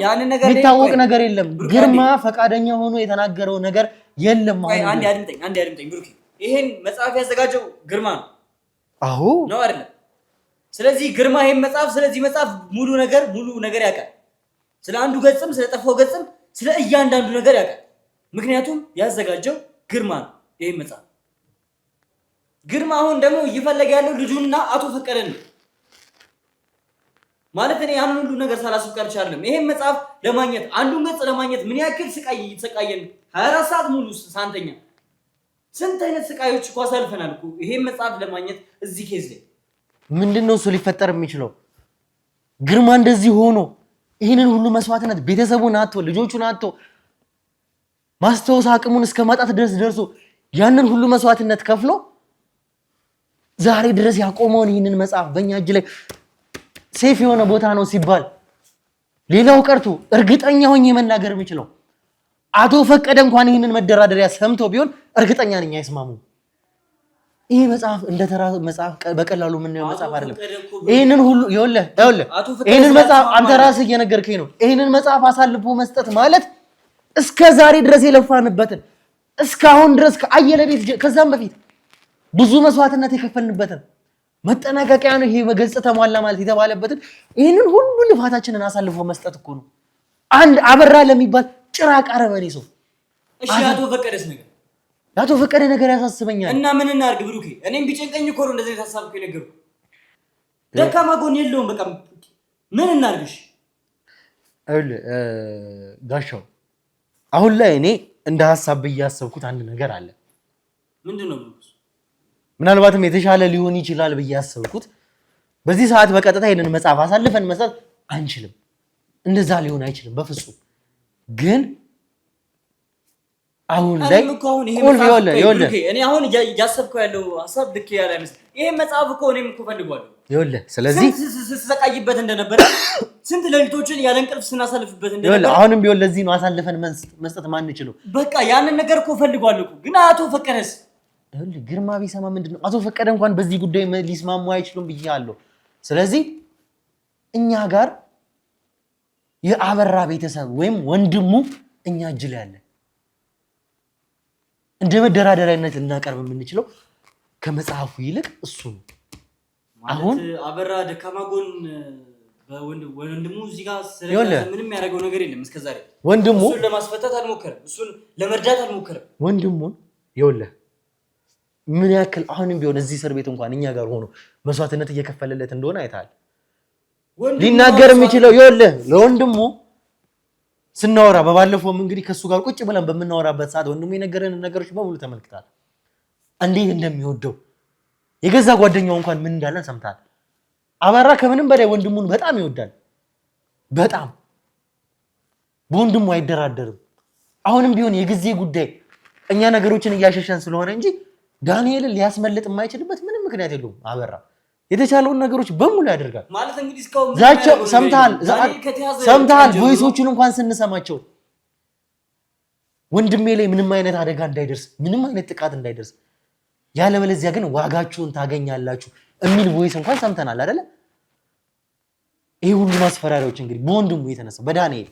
B: የሚታወቅ ነገር የለም። ግርማ ፈቃደኛ ሆኖ የተናገረው ነገር የለም።
A: አሁን አንዴ አድምጠኝ ብሩክ፣ ይሄን መጽሐፍ ያዘጋጀው ግርማ ነው።
B: አዎ
A: ነው አይደለም? ስለዚህ ግርማ ይሄን መጽሐፍ ስለዚህ መጽሐፍ ሙሉ ነገር ያውቃል። ስለ አንዱ ገጽም ስለ ጠፋው ገጽም ስለ እያንዳንዱ ነገር ያውቃል። ምክንያቱም ያዘጋጀው ግርማ ነው ይሄን መጽሐፍ። ግርማ አሁን ደግሞ እየፈለገ ያለው ልጁንና አቶ ፈቀደን ነው ማለት እኔ ያንን ሁሉ ነገር ሳላስብ ቀርቼ አይደለም። ይሄን መጽሐፍ ለማግኘት አንዱን ገጽ ለማግኘት ምን ያክል ስቃይ እየተሰቃየን 24 ሰዓት ሙሉ ሳንተኛ ስንት አይነት ስቃዮች እኮ አሳልፈናል እኮ ይሄን መጽሐፍ ለማግኘት እዚህ ኬዝ ላይ
B: ምንድነው እሱ ሊፈጠር የሚችለው? ግርማ እንደዚህ ሆኖ ይህንን ሁሉ መስዋዕትነት ቤተሰቡን አጥቶ ልጆቹን አጥቶ ማስተዋወስ አቅሙን እስከ ማጣት ድረስ ደርሶ ያንን ሁሉ መስዋዕትነት ከፍሎ ዛሬ ድረስ ያቆመውን ይህንን መጽሐፍ በእኛ እጅ ላይ ሴፍ የሆነ ቦታ ነው ሲባል ሌላው ቀርቶ እርግጠኛ ሆኜ መናገር የምችለው አቶ ፈቀደ እንኳን ይህንን መደራደሪያ ሰምቶ ቢሆን እርግጠኛ ነኝ አይስማሙም። ይሄ መጽሐፍ እንደተራ መጽሐፍ በቀላሉ የምናየው መጽሐፍ አይደለም። ይሄንን ሁሉ ይኸውልህ ይሄንን መጽሐፍ አንተ ራስህ እየነገርከኝ ነው። ይሄንን መጽሐፍ አሳልፎ መስጠት ማለት እስከ ዛሬ ድረስ የለፋንበትን እስካሁን ድረስ ከአየለ ቤት ከዛም በፊት ብዙ መስዋዕትነት የከፈልንበትን መጠናቀቂያ ነው ይሄ በገጽ ተሟላ ማለት የተባለበትን ይሄንን ሁሉ ልፋታችንን አሳልፎ መስጠት እኮ ነው። አንድ አበራ ለሚባል ጭራቅ አረመኔ ሰው።
A: እሺ አቶ ፈቀደስ ነገር
B: አቶ ፈቀደ ነገር ያሳስበኛል።
A: እና ምን እናድርግ ብሩኬ? እኔም ቢጨንቀኝ እኮ ነው እንደዚህ ታሳብኩ የነገርኩ። ደካማ ጎን የለውም። በቃ ምን እናድርግሽ?
B: ጋሻው አሁን ላይ እኔ እንደ ሐሳብ ብያሰብኩት አንድ ነገር አለ።
A: ምንድነው?
B: ምናልባትም የተሻለ ሊሆን ይችላል ብያሰብኩት በዚህ ሰዓት በቀጥታ ይሄንን መጽሐፍ አሳልፈን መስጠት አንችልም። እንደዛ ሊሆን አይችልም በፍጹም። ግን አሁን ላይ
A: እኔ አሁን ያሰብከው ያለው ሐሳብ ልክ ያለ አይመስልም። ይሄ መጽሐፍ እኮ እኔም እኮ ፈልጓለሁ።
B: ይኸውልህ ስለዚህ
A: ስሰቃይበት እንደነበረ ስንት ሌሊቶችን ያለ እንቅልፍ ስናሳልፍበት እንደነበረ
B: አሁንም ቢሆን ለዚህ ነው አሳልፈን መስጠት ማንችለው።
A: በቃ ያንን ነገር እኮ ፈልጓለሁ። ግን አቶ ፈቀደስ
B: ይኸውልህ ግርማ ቢሰማ ምንድነው? አቶ ፈቀደ እንኳን በዚህ ጉዳይ ሊስማሙ አይችሉም ብያለሁ። ስለዚህ እኛ ጋር የአበራ ቤተሰብ ወይም ወንድሙ እኛ እጅ ላይ አለ። እንደ መደራደሪያነት ልናቀርብ የምንችለው ከመጽሐፉ ይልቅ እሱ ነው።
A: አሁን አበራ ደካማ ጎን ወንድሙ እዚህ ጋር ስለዚህ ምንም ያደረገው ነገር የለም እስከዛሬ።
B: ወንድሙ
A: እሱን ለማስፈታት አልሞከረም። እሱን ለመርዳት አልሞከረም።
B: ወንድሙን ይኸውልህ ምን ያክል አሁንም ቢሆን እዚህ እስር ቤት እንኳን እኛ ጋር ሆኖ መስዋዕትነት እየከፈለለት እንደሆነ አይተሃል። ሊናገር የሚችለው ይኸውልህ ለወንድሙ ስናወራ በባለፈውም እንግዲህ ከሱ ጋር ቁጭ ብለን በምናወራበት ሰዓት ወንድሙ የነገረን ነገሮች በሙሉ ተመልክተሃል። እንዴት እንደሚወደው የገዛ ጓደኛው እንኳን ምን እንዳለን ሰምተሃል። አበራ ከምንም በላይ ወንድሙን በጣም ይወዳል። በጣም በወንድሙ አይደራደርም። አሁንም ቢሆን የጊዜ ጉዳይ እኛ ነገሮችን እያሸሸን ስለሆነ እንጂ ዳንኤልን ሊያስመልጥ የማይችልበት ምንም ምክንያት የለውም። አበራ የተቻለውን ነገሮች በሙሉ ያደርጋል
A: ማለት እንግዲህ እስካሁን
B: ዛቻው ሰምተሃል ቮይሶቹን እንኳን ስንሰማቸው ወንድሜ ላይ ምንም አይነት አደጋ እንዳይደርስ ምንም አይነት ጥቃት እንዳይደርስ ያለበለዚያ ግን ዋጋችሁን ታገኛላችሁ የሚል ቮይስ እንኳን ሰምተናል አይደለ? ይሄ ሁሉ ማስፈራሪያዎች እንግዲህ በወንድሙ የተነሳ በዳንኤል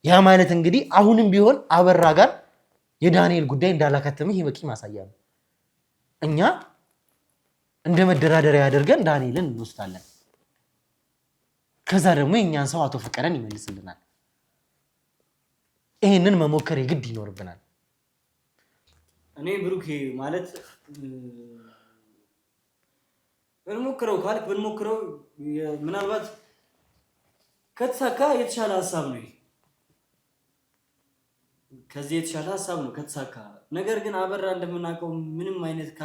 B: ያ ማለት እንግዲህ አሁንም ቢሆን አበራ ጋር የዳንኤል ጉዳይ እንዳላከተመ ይሄ በቂ ማሳያ ነው። እኛ እንደ መደራደሪያ ያደርገን ዳንኤልን እንወስዳለን። ከዛ ደግሞ የኛን ሰው አቶ ፈቀደን ይመልስልናል። ይሄንን መሞከር የግድ ይኖርብናል።
A: እኔ ብሩኬ ማለት ብንሞክረው ካልክ ብንሞክረው ምናልባት ከተሳካ የተሻለ ሀሳብ ነው። ከዚህ የተሻለ ሀሳብ ነው ከተሳካ። ነገር ግን አበራ እንደምናውቀው ምንም አይነት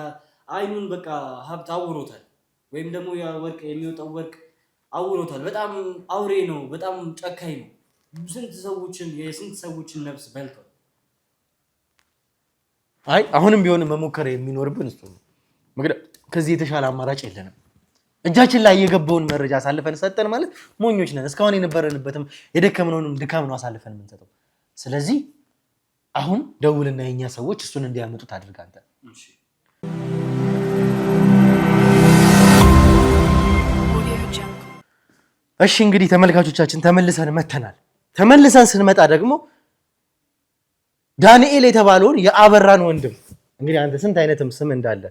A: አይኑን በቃ ሀብት አውሮታል፣ ወይም ደግሞ ያ ወርቅ የሚወጣው ወርቅ አውሮታል። በጣም አውሬ ነው፣ በጣም ጨካኝ ነው። የስንት ሰዎችን ነፍስ በልቷል።
B: አይ አሁንም ቢሆን መሞከር የሚኖርብን እሱ ነው። ከዚህ የተሻለ አማራጭ የለንም። እጃችን ላይ የገባውን መረጃ አሳልፈን ሰጠን ማለት ሞኞች ነን። እስካሁን የነበረንበትም የደከምነውንም ድካም ነው አሳልፈን የምንሰጠው። ስለዚህ አሁን ደውልና የኛ ሰዎች እሱን እንዲያመጡት አድርግ አንተ። እሺ እንግዲህ ተመልካቾቻችን ተመልሰን መተናል። ተመልሰን ስንመጣ ደግሞ ዳንኤል የተባለውን የአበራን ወንድም እንግዲህ አንተ ስንት አይነትም ስም እንዳለ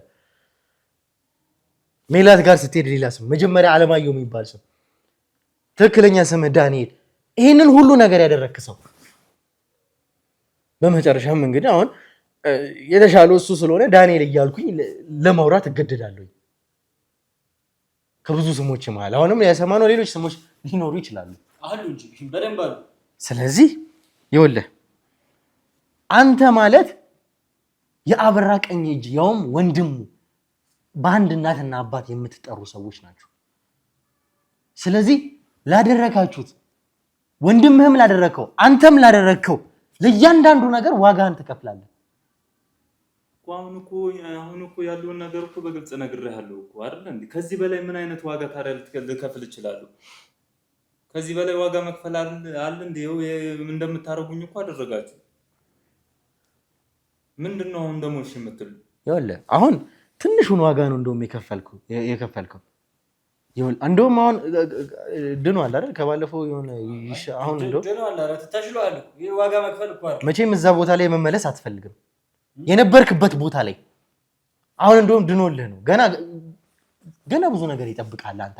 B: ሜላት ጋር ስትሄድ ሌላ ስም፣ መጀመሪያ አለማየሁ የሚባል ስም፣ ትክክለኛ ስም ዳንኤል፣ ይህንን ሁሉ ነገር ያደረክ ሰው በመጨረሻም እንግዲህ አሁን የተሻለው እሱ ስለሆነ ዳንኤል እያልኩኝ ለማውራት እገደዳለሁ ከብዙ ስሞች መሃል። አሁንም ያሰማነው ሌሎች ስሞች ሊኖሩ ይችላሉ
A: አሉ እንጂ በደንብ አሉ።
B: ስለዚህ ይኸውልህ አንተ ማለት የአበራ ቀኝ እጅ ያውም ወንድሙ በአንድ እናትና አባት የምትጠሩ ሰዎች ናቸው። ስለዚህ ላደረካችሁት ወንድምህም ላደረከው አንተም ላደረከው ለእያንዳንዱ ነገር ዋጋህን ትከፍላለህ።
D: አሁን እኮ ያለውን ነገር እኮ በግልጽ ነግሬሃለሁ እኮ አይደል እንዴ? ከዚህ በላይ ምን አይነት ዋጋ ታዲያ ልከፍል እችላለሁ? ከዚህ በላይ ዋጋ መክፈል አለ እንዴ? እንደምታረጉኝ እኮ አደረጋችሁ። ምንድነው አሁን ደግሞ እሺ የምትሉ?
B: ይኸውልህ አሁን ትንሹን ዋጋ ነው እንደውም የከፈልከው። እንደውም አሁን ድኗል አይደል? ከባለፈው የሆነ አሁን እንደውም
A: ድኗል አይደል? ተሽሏል። ይሄ ዋጋ መክፈል እኮ አይደል?
B: መቼም እዛ ቦታ ላይ መመለስ አትፈልግም፣ የነበርክበት ቦታ ላይ። አሁን እንደውም ድኖልህ ነው። ገና ብዙ ነገር ይጠብቃል አንተ።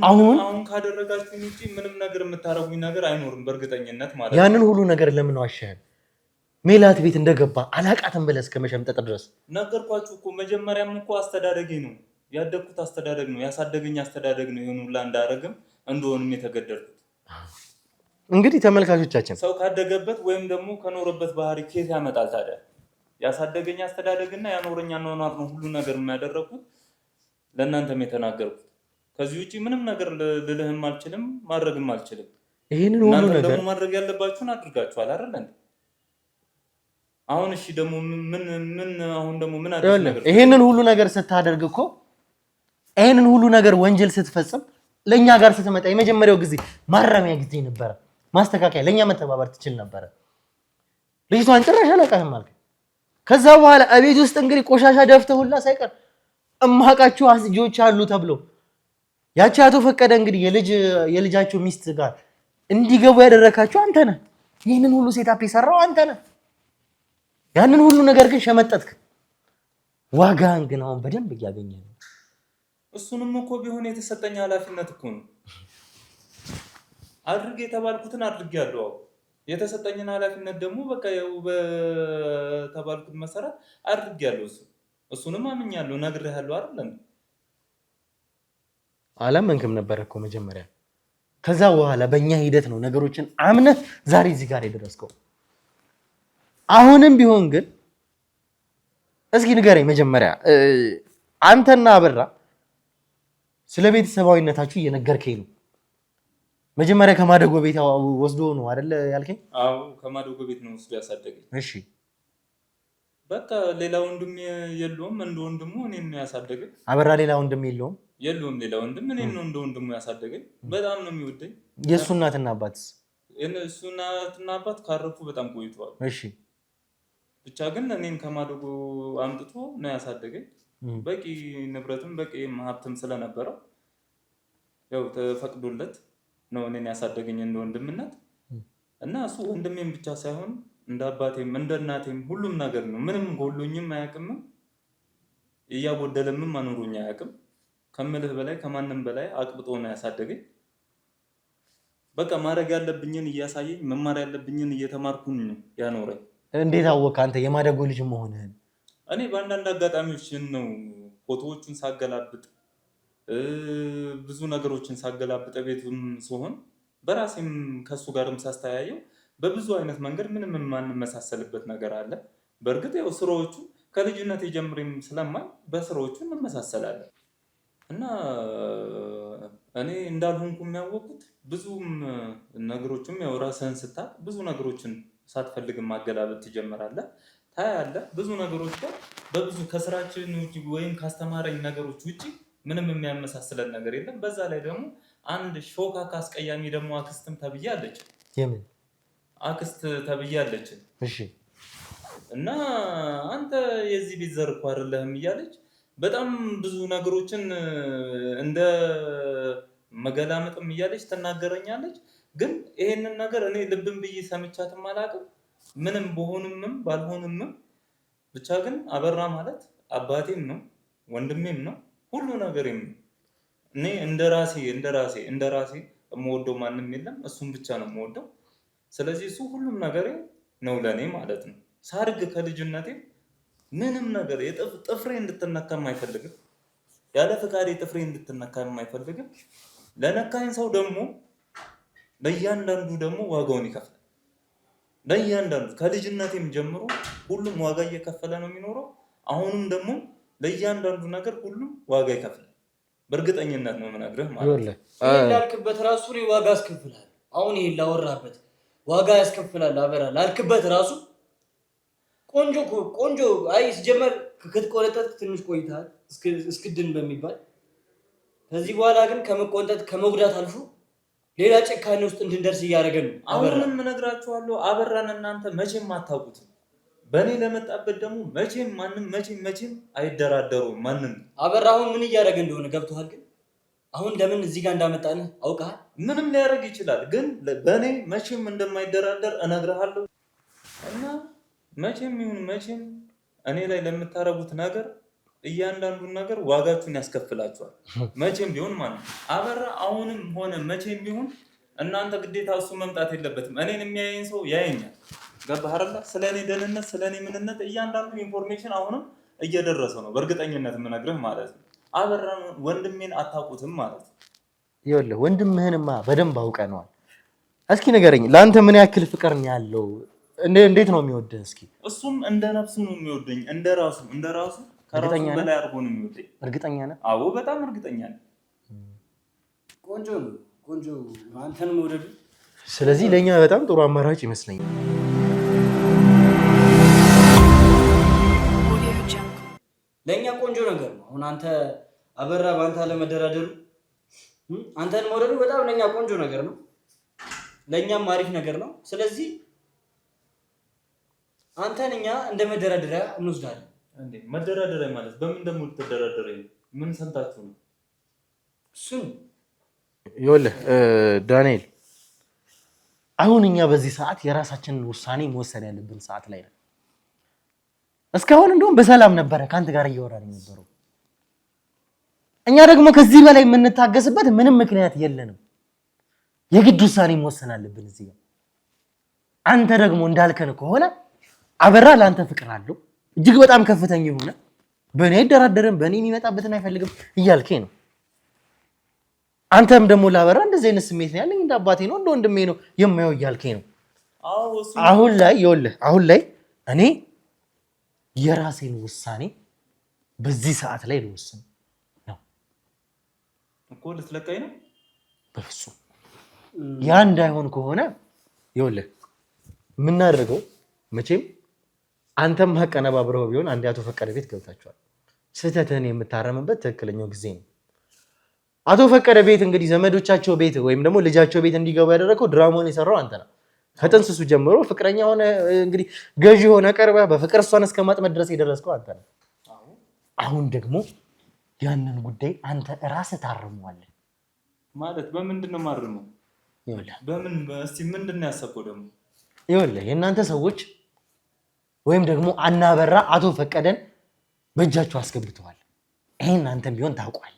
D: አሁን ካደረጋችሁ እንጂ ምንም ነገር የምታረጉኝ ነገር አይኖርም በእርግጠኝነት ማለት ነው።
B: ያንን ሁሉ ነገር ለምን ዋሸህ? ሜላት ቤት እንደገባ አላቃተም ብለህ እስከ መሸምጠጥ ድረስ
D: ነገርኳችሁ እኮ። መጀመሪያም እኮ አስተዳደጌ ነው ያደግኩት፣ አስተዳደግ ነው ያሳደገኝ፣ አስተዳደግ ነው ይሁን ሁላ እንዳረግም እንደሆንም የተገደልኩት።
B: እንግዲህ ተመልካቾቻችን
D: ሰው ካደገበት ወይም ደግሞ ከኖረበት ባህሪ ከየት ያመጣል ታዲያ? ያሳደገኝ አስተዳደግና ያኖረኛ ነው ሁሉ ነገር የሚያደርጉት ለእናንተም የተናገርኩት። ከዚህ ውጪ ምንም ነገር ልልህም አልችልም ማድረግም አልችልም።
B: ይሄንን ሁሉ ነገር
D: ደግሞ ማድረግ ያለባችሁን አድርጋችኋል አይደል እንዴ? አሁን እሺ ደግሞ ምን አሁን ደግሞ ምን አዲስ ነገር?
B: ይሄንን ሁሉ ነገር ስታደርግ እኮ ይሄንን ሁሉ ነገር ወንጀል ስትፈጽም ለኛ ጋር ስትመጣ የመጀመሪያው ጊዜ ማረሚያ ጊዜ ነበረ፣ ማስተካከያ ለኛ መተባበር ትችል ነበረ። ልጅቷን ጭራሽ አላውቃትም አልከኝ። ከዛ በኋላ እቤት ውስጥ እንግዲህ ቆሻሻ ደፍተህ ሁላ ሳይቀር እማቃችሁ አስጆች አሉ ተብሎ ያቺ አቶ ፈቀደ እንግዲህ የልጃቸው ሚስት ጋር እንዲገቡ ያደረካችሁ አንተ ነህ። ይህንን ሁሉ ሴታፕ የሰራው አንተ ነህ። ያንን ሁሉ ነገር ግን ሸመጠጥክ። ዋጋህን ግን አሁን በደንብ እያገኘህ ነው።
D: እሱንም እኮ ቢሆን የተሰጠኝ ኃላፊነት እኮ ነው። አድርግ የተባልኩትን አድርጌያለሁ። የተሰጠኝን ኃላፊነት ደግሞ በቃ ያው በተባልኩት መሰረት አድርጌያለሁ። እሱንም አምኛለሁ፣ ነግሬሃለሁ አይደል?
B: አላመንክም ነበር እኮ መጀመሪያ። ከዛ በኋላ በእኛ ሂደት ነው ነገሮችን አምነህ ዛሬ እዚህ ጋር የደረስከው። አሁንም ቢሆን ግን እስኪ ንገረኝ መጀመሪያ አንተና አበራ ስለ ቤተሰባዊነታችሁ እየነገርከኝ ነው። መጀመሪያ ከማደጎ ቤት ወስዶ ነው አይደል ያልከኝ?
D: አዎ ከማደጎ ቤት ነው ወስዶ ያሳደገኝ።
B: እሺ
D: በቃ ሌላ ወንድም የለውም፣ እንደ ወንድሙ እኔን ነው ያሳደገኝ።
B: አበራ ሌላ ወንድም የለውም?
D: የለውም ሌላ ወንድም፣ እኔን ነው እንደ ወንድሙ ያሳደገኝ። በጣም ነው የሚወደኝ።
B: የእሱ እናትና አባትስ?
D: እሱ እናትና አባት ካረፉ በጣም ቆይተዋል።
B: እሺ
D: ብቻ ግን እኔን ከማደጎ አምጥቶ ነው ያሳደገኝ። በቂ ንብረትም በቂ ሀብትም ስለነበረው ያው ተፈቅዶለት ነው እኔን ያሳደገኝ እንደ ወንድምነት እና እሱ ወንድሜም ብቻ ሳይሆን እንደ አባቴም እንደ እናቴም ሁሉም ነገር ነው። ምንም ጎሎኝም አያውቅም፣ እያጎደለምም አኖሮኝ አያውቅም። ከምልህ በላይ ከማንም በላይ አቅብጦ ነው ያሳደገኝ። በቃ ማድረግ ያለብኝን እያሳየኝ መማር ያለብኝን እየተማርኩኝ ያኖረኝ።
B: እንዴት አወቅ አንተ የማደጎ ልጅ መሆንህን?
D: እኔ በአንዳንድ አጋጣሚዎችን ነው ፎቶዎቹን ሳገላብጥ ብዙ ነገሮችን ሳገላብጥ ቤቱም ሲሆን በራሴም ከሱ ጋርም ሳስተያየው በብዙ አይነት መንገድ ምንም የማንመሳሰልበት ነገር አለ። በእርግጥ ያው ስራዎቹ ከልጅነት ጀምሬም ስለማይ በስራዎቹ እንመሳሰላለን እና እኔ እንዳልሆንኩ የሚያወቁት ብዙም ነገሮችም ያው ራስህን ስታውቅ ብዙ ነገሮችን ሳትፈልግም ማገላበጥ ትጀምራለህ፣ ታያለህ። ብዙ ነገሮች ጋር በብዙ ከስራችን ውጪ ወይም ካስተማረኝ ነገሮች ውጪ ምንም የሚያመሳስለን ነገር የለም። በዛ ላይ ደግሞ አንድ ሾካካ አስቀያሚ ደግሞ አክስትም ተብያለች።
B: የምን
D: አክስት ተብያለች?
B: እሺ
D: እና አንተ የዚህ ቤት ዘር እኮ አይደለህም እያለች በጣም ብዙ ነገሮችን እንደ መገላመጥም እያለች ትናገረኛለች። ግን ይሄንን ነገር እኔ ልብም ብዬ ሰምቻትም አላውቅም። ምንም በሆንምም ባልሆንምም ብቻ ግን አበራ ማለት አባቴም ነው ወንድሜም ነው ሁሉ ነገሬም ነው። እኔ እንደራሴ የምወደው ማንም የለም፣ እሱም ብቻ ነው የምወደው። ስለዚህ እሱ ሁሉም ነገሬ ነው ለኔ ማለት ነው። ሳድግ ከልጅነቴ ምንም ነገር ጥፍሬ እንድትነካም አይፈልግም፣ ያለ ፈቃዴ ጥፍሬ እንድትነካም አይፈልግም። ለነካኝ ሰው ደግሞ ለእያንዳንዱ ደግሞ ዋጋውን ይከፍላል። ለእያንዳንዱ ከልጅነቴም ጀምሮ ሁሉም ዋጋ እየከፈለ ነው የሚኖረው። አሁንም ደግሞ ለእያንዳንዱ ነገር ሁሉም ዋጋ ይከፍላል። በእርግጠኝነት ነው የምነግርህ ማለት ነው።
A: ላልክበት ራሱ እኔ ዋጋ አስከፍልሃለሁ። አሁን ይሄን ላወራበት ዋጋ ያስከፍላል። አበራ ላልክበት ራሱ ቆንጆ አይ ሲጀመር ከተቆነጠጥ ትንሽ ቆይተሃል እስክድን በሚባል ከዚህ በኋላ ግን ከመቆንጠጥ ከመጉዳት አልፎ ሌላ ጭካኔ ውስጥ እንድንደርስ እያደረገን ነው።
D: አሁንም እነግራችኋለሁ፣ አበራን እናንተ መቼም አታውቁትም። በእኔ ለመጣበት ደግሞ መቼም ማንም መቼም አይደራደሩም። ማንም
A: አበራ አሁን ምን እያደረገ እንደሆነ ገብቶሃል? ግን አሁን ለምን እዚህ ጋር እንዳመጣንህ አውቀሃል?
D: ምንም ሊያደርግ ይችላል፣ ግን በእኔ መቼም እንደማይደራደር እነግርሃለሁ። እና መቼም ይሁን መቼም እኔ ላይ ለምታረጉት ነገር እያንዳንዱን ነገር ዋጋችሁን ያስከፍላችኋል። መቼም ቢሆን ማለት አበራ አሁንም ሆነ መቼም ቢሆን እናንተ ግዴታ እሱ መምጣት የለበትም። እኔን የሚያየኝ ሰው ያየኛል። ገባህ አይደል? ስለኔ ደህንነት ስለኔ ምንነት እያንዳንዱ ኢንፎርሜሽን አሁንም እየደረሰ ነው። በእርግጠኝነት የምነግርህ ማለት ነው። አበራ ወንድሜን አታውቁትም ማለት ነው።
B: ይኸውልህ ወንድምህንማ በደንብ አውቀነዋል። እስኪ ንገረኝ፣ ለአንተ ምን ያክል ፍቅር ነው ያለው? እንዴት ነው የሚወድህ? እስኪ
D: እሱም እንደ ነፍሱ ነው የሚወደኝ፣ እንደ ራሱ ከራሱ በላይ አድርጎ ነው የሚወደኝ።
B: እርግጠኛ ነህ?
D: አዎ በጣም እርግጠኛ ነኝ።
A: ቆንጆ አንተን መውደዱ።
B: ስለዚህ ለእኛ በጣም ጥሩ አማራጭ ይመስለኛል።
A: ለእኛ ቆንጆ ነገር ነው። አሁን አንተ አበራ በአንተ አለመደራደሩ አንተን መውደዱ በጣም ለእኛ ቆንጆ ነገር ነው፣ ለእኛም አሪፍ ነገር ነው። ስለዚህ አንተን እኛ እንደ መደራደሪያ እንወስዳለን።
D: እንዴ መደራደሪያ ማለት በምን ደግሞ ተደራደረኝ? ምን ሰምታችሁ ነው?
A: እሱን
B: ይኸውልህ ዳንኤል፣ አሁን እኛ በዚህ ሰዓት የራሳችንን ውሳኔ መወሰን ያለብን ሰዓት ላይ ነን። እስካሁን እንደውም በሰላም ነበረ ከአንተ ጋር እያወራን የነበረው። እኛ ደግሞ ከዚህ በላይ የምንታገስበት ምንም ምክንያት የለንም። የግድ ውሳኔ መወሰን አለብን እዚህ ጋር። አንተ ደግሞ እንዳልከን ከሆነ አበራ ለአንተ ፍቅር አለው እጅግ በጣም ከፍተኛ የሆነ በእኔ አይደራደርም፣ በእኔ የሚመጣበትን አይፈልግም እያልከኝ ነው። አንተም ደግሞ ላበራ እንደዚህ አይነት ስሜት ነው ያለኝ፣ እንደ አባቴ ነው እንደ ወንድሜ ነው የማየው እያልከኝ ነው። አሁን ላይ እኔ የራሴን ውሳኔ በዚህ ሰዓት ላይ ልወስን ነው።
D: እኮ ልትለቀኝ ነው?
B: በፍጹም ያ እንዳይሆን ከሆነ ይኸውልህ የምናደርገው መቼም አንተም አቀነባብረው ቢሆን አንድ አቶ ፈቀደ ቤት ገብታችኋል። ስህተትህን የምታረምበት ትክክለኛው ጊዜ ነው። አቶ ፈቀደ ቤት እንግዲህ ዘመዶቻቸው ቤት ወይም ደግሞ ልጃቸው ቤት እንዲገቡ ያደረገው ድራማውን የሰራው አንተ ነህ። ከጥንስሱ ጀምሮ ፍቅረኛ ሆነ እንግዲህ ገዢ ሆነ ቀርበህ በፍቅር እሷን እስከ ማጥመድ ድረስ የደረስከው አንተ ነህ። አሁን ደግሞ ያንን ጉዳይ አንተ ራስህ ታርመዋለህ።
D: ማለት በምንድን ነው ማርመው? በምን እስቲ ምንድን ነው ያሰብከው ደግሞ?
B: ይኸውልህ የእናንተ ሰዎች ወይም ደግሞ አናበራ አቶ ፈቀደን በእጃቸው አስገብተዋል። ይሄን አንተም ቢሆን ታውቃለህ።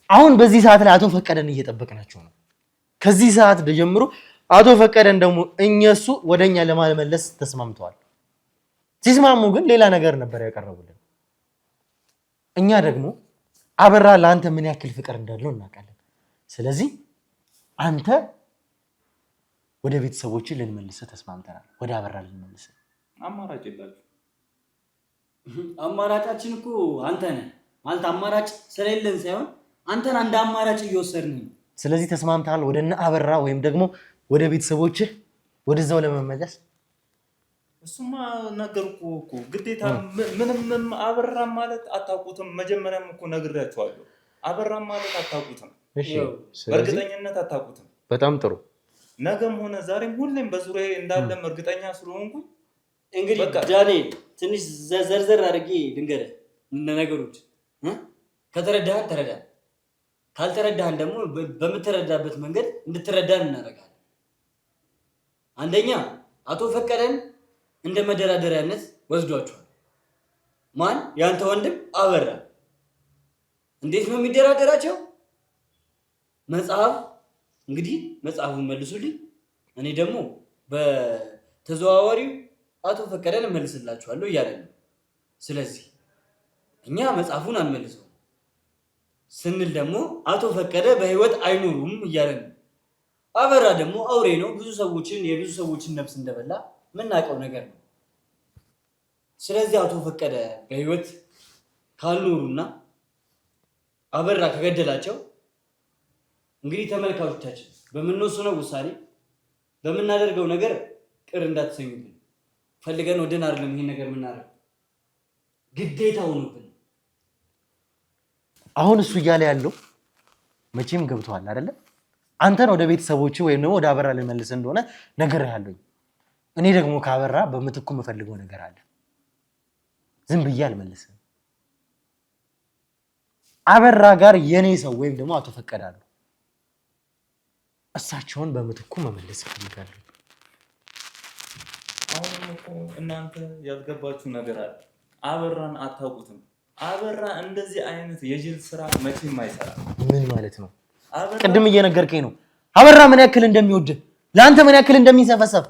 B: አሁን በዚህ ሰዓት ላይ አቶ ፈቀደን እየጠበቅናቸው ነው። ከዚህ ሰዓት ጀምሮ አቶ ፈቀደን ደግሞ እነሱ ወደኛ ለማመለስ ተስማምተዋል። ሲስማሙ ግን ሌላ ነገር ነበር ያቀረቡልን። እኛ ደግሞ አበራ ለአንተ ምን ያክል ፍቅር እንዳለው እናውቃለን። ስለዚህ አንተ ወደ ቤተሰቦች ልንመልስህ ተስማምተናል። ወደ አበራ ልንመልስህ
D: አማራጭ የላችሁ።
A: አማራጫችን እኮ አንተ ነህ። ማለት አማራጭ ስለሌለን ሳይሆን አንተን አንድ አማራጭ እየወሰድን ነው።
B: ስለዚህ ተስማምተሃል ወደ እነ አበራ ወይም ደግሞ ወደ ቤተሰቦችህ ወደዛው ለመመለስ?
D: እሱማ ነገርኩህ እኮ ግዴታ ምንም አበራ ማለት አታውቁትም። መጀመሪያም እኮ ነግሬያችኋለሁ። አበራ ማለት አታውቁትም።
B: እሺ
D: በእርግጠኝነት አታውቁትም።
B: በጣም ጥሩ።
D: ነገም ሆነ ዛሬም ሁሌም በዙሪያዬ እንዳለም እርግጠኛ ስለሆንኩ
A: እንግዲህ ዳንኤል ትንሽ ዘርዘር አድርጌ ድንገረ ነገሮች ከተረዳህን ተረዳ፣ ካልተረዳህን ደግሞ በምትረዳበት መንገድ እንድትረዳን እናደርጋለን። አንደኛ አቶ ፈቀደን እንደ መደራደሪያነት ወስዷቸዋል። ማን? ያንተ ወንድም አበራ። እንዴት ነው የሚደራደራቸው? መጽሐፍ እንግዲህ መጽሐፉን መልሱልኝ፣ እኔ ደግሞ በተዘዋዋሪው አቶ ፈቀደን እመልስላችኋለሁ እያለ ነው። ስለዚህ እኛ መጽሐፉን አንመልሰው ስንል ደግሞ አቶ ፈቀደ በህይወት አይኖሩም እያለ ነው። አበራ ደግሞ አውሬ ነው፣ የብዙ ሰዎችን ነፍስ እንደበላ የምናውቀው ነገር ነው። ስለዚህ አቶ ፈቀደ በህይወት ካልኖሩና አበራ ከገደላቸው እንግዲህ ተመልካቾቻችን በምንወስነው ውሳኔ በምናደርገው ነገር ቅር እንዳትሰኙብን ፈልገን ወደን አይደለም ይሄን ነገር የምናደርገው፣ ግዴታ ሆኖብን።
B: አሁን እሱ እያለ ያለው መቼም ገብቶሃል አይደለ? አንተን ወደ ቤተሰቦች ወይም ደግሞ ወደ አበራ ልመልስ እንደሆነ ነገር ያለኝ፣ እኔ ደግሞ ካበራ በምትኩ የምፈልገው ነገር አለ። ዝም ብዬ አልመልስም። አበራ ጋር የኔ ሰው ወይም ደግሞ አቶ ፈቀደ አሉ። እሳቸውን በምትኩ መመለስ እፈልጋለሁ።
D: አሁን እኮ እናንተ ያልገባችሁ ነገር አለ። አበራን አታውቁትም። አበራ እንደዚህ አይነት የጅል ስራ መቼም አይሰራም።
B: ምን ማለት ነው? ቅድም እየነገርከኝ ነው አበራ ምን ያክል እንደሚወድ፣ ለአንተ ምን ያክል እንደሚሰፈሰፍ፣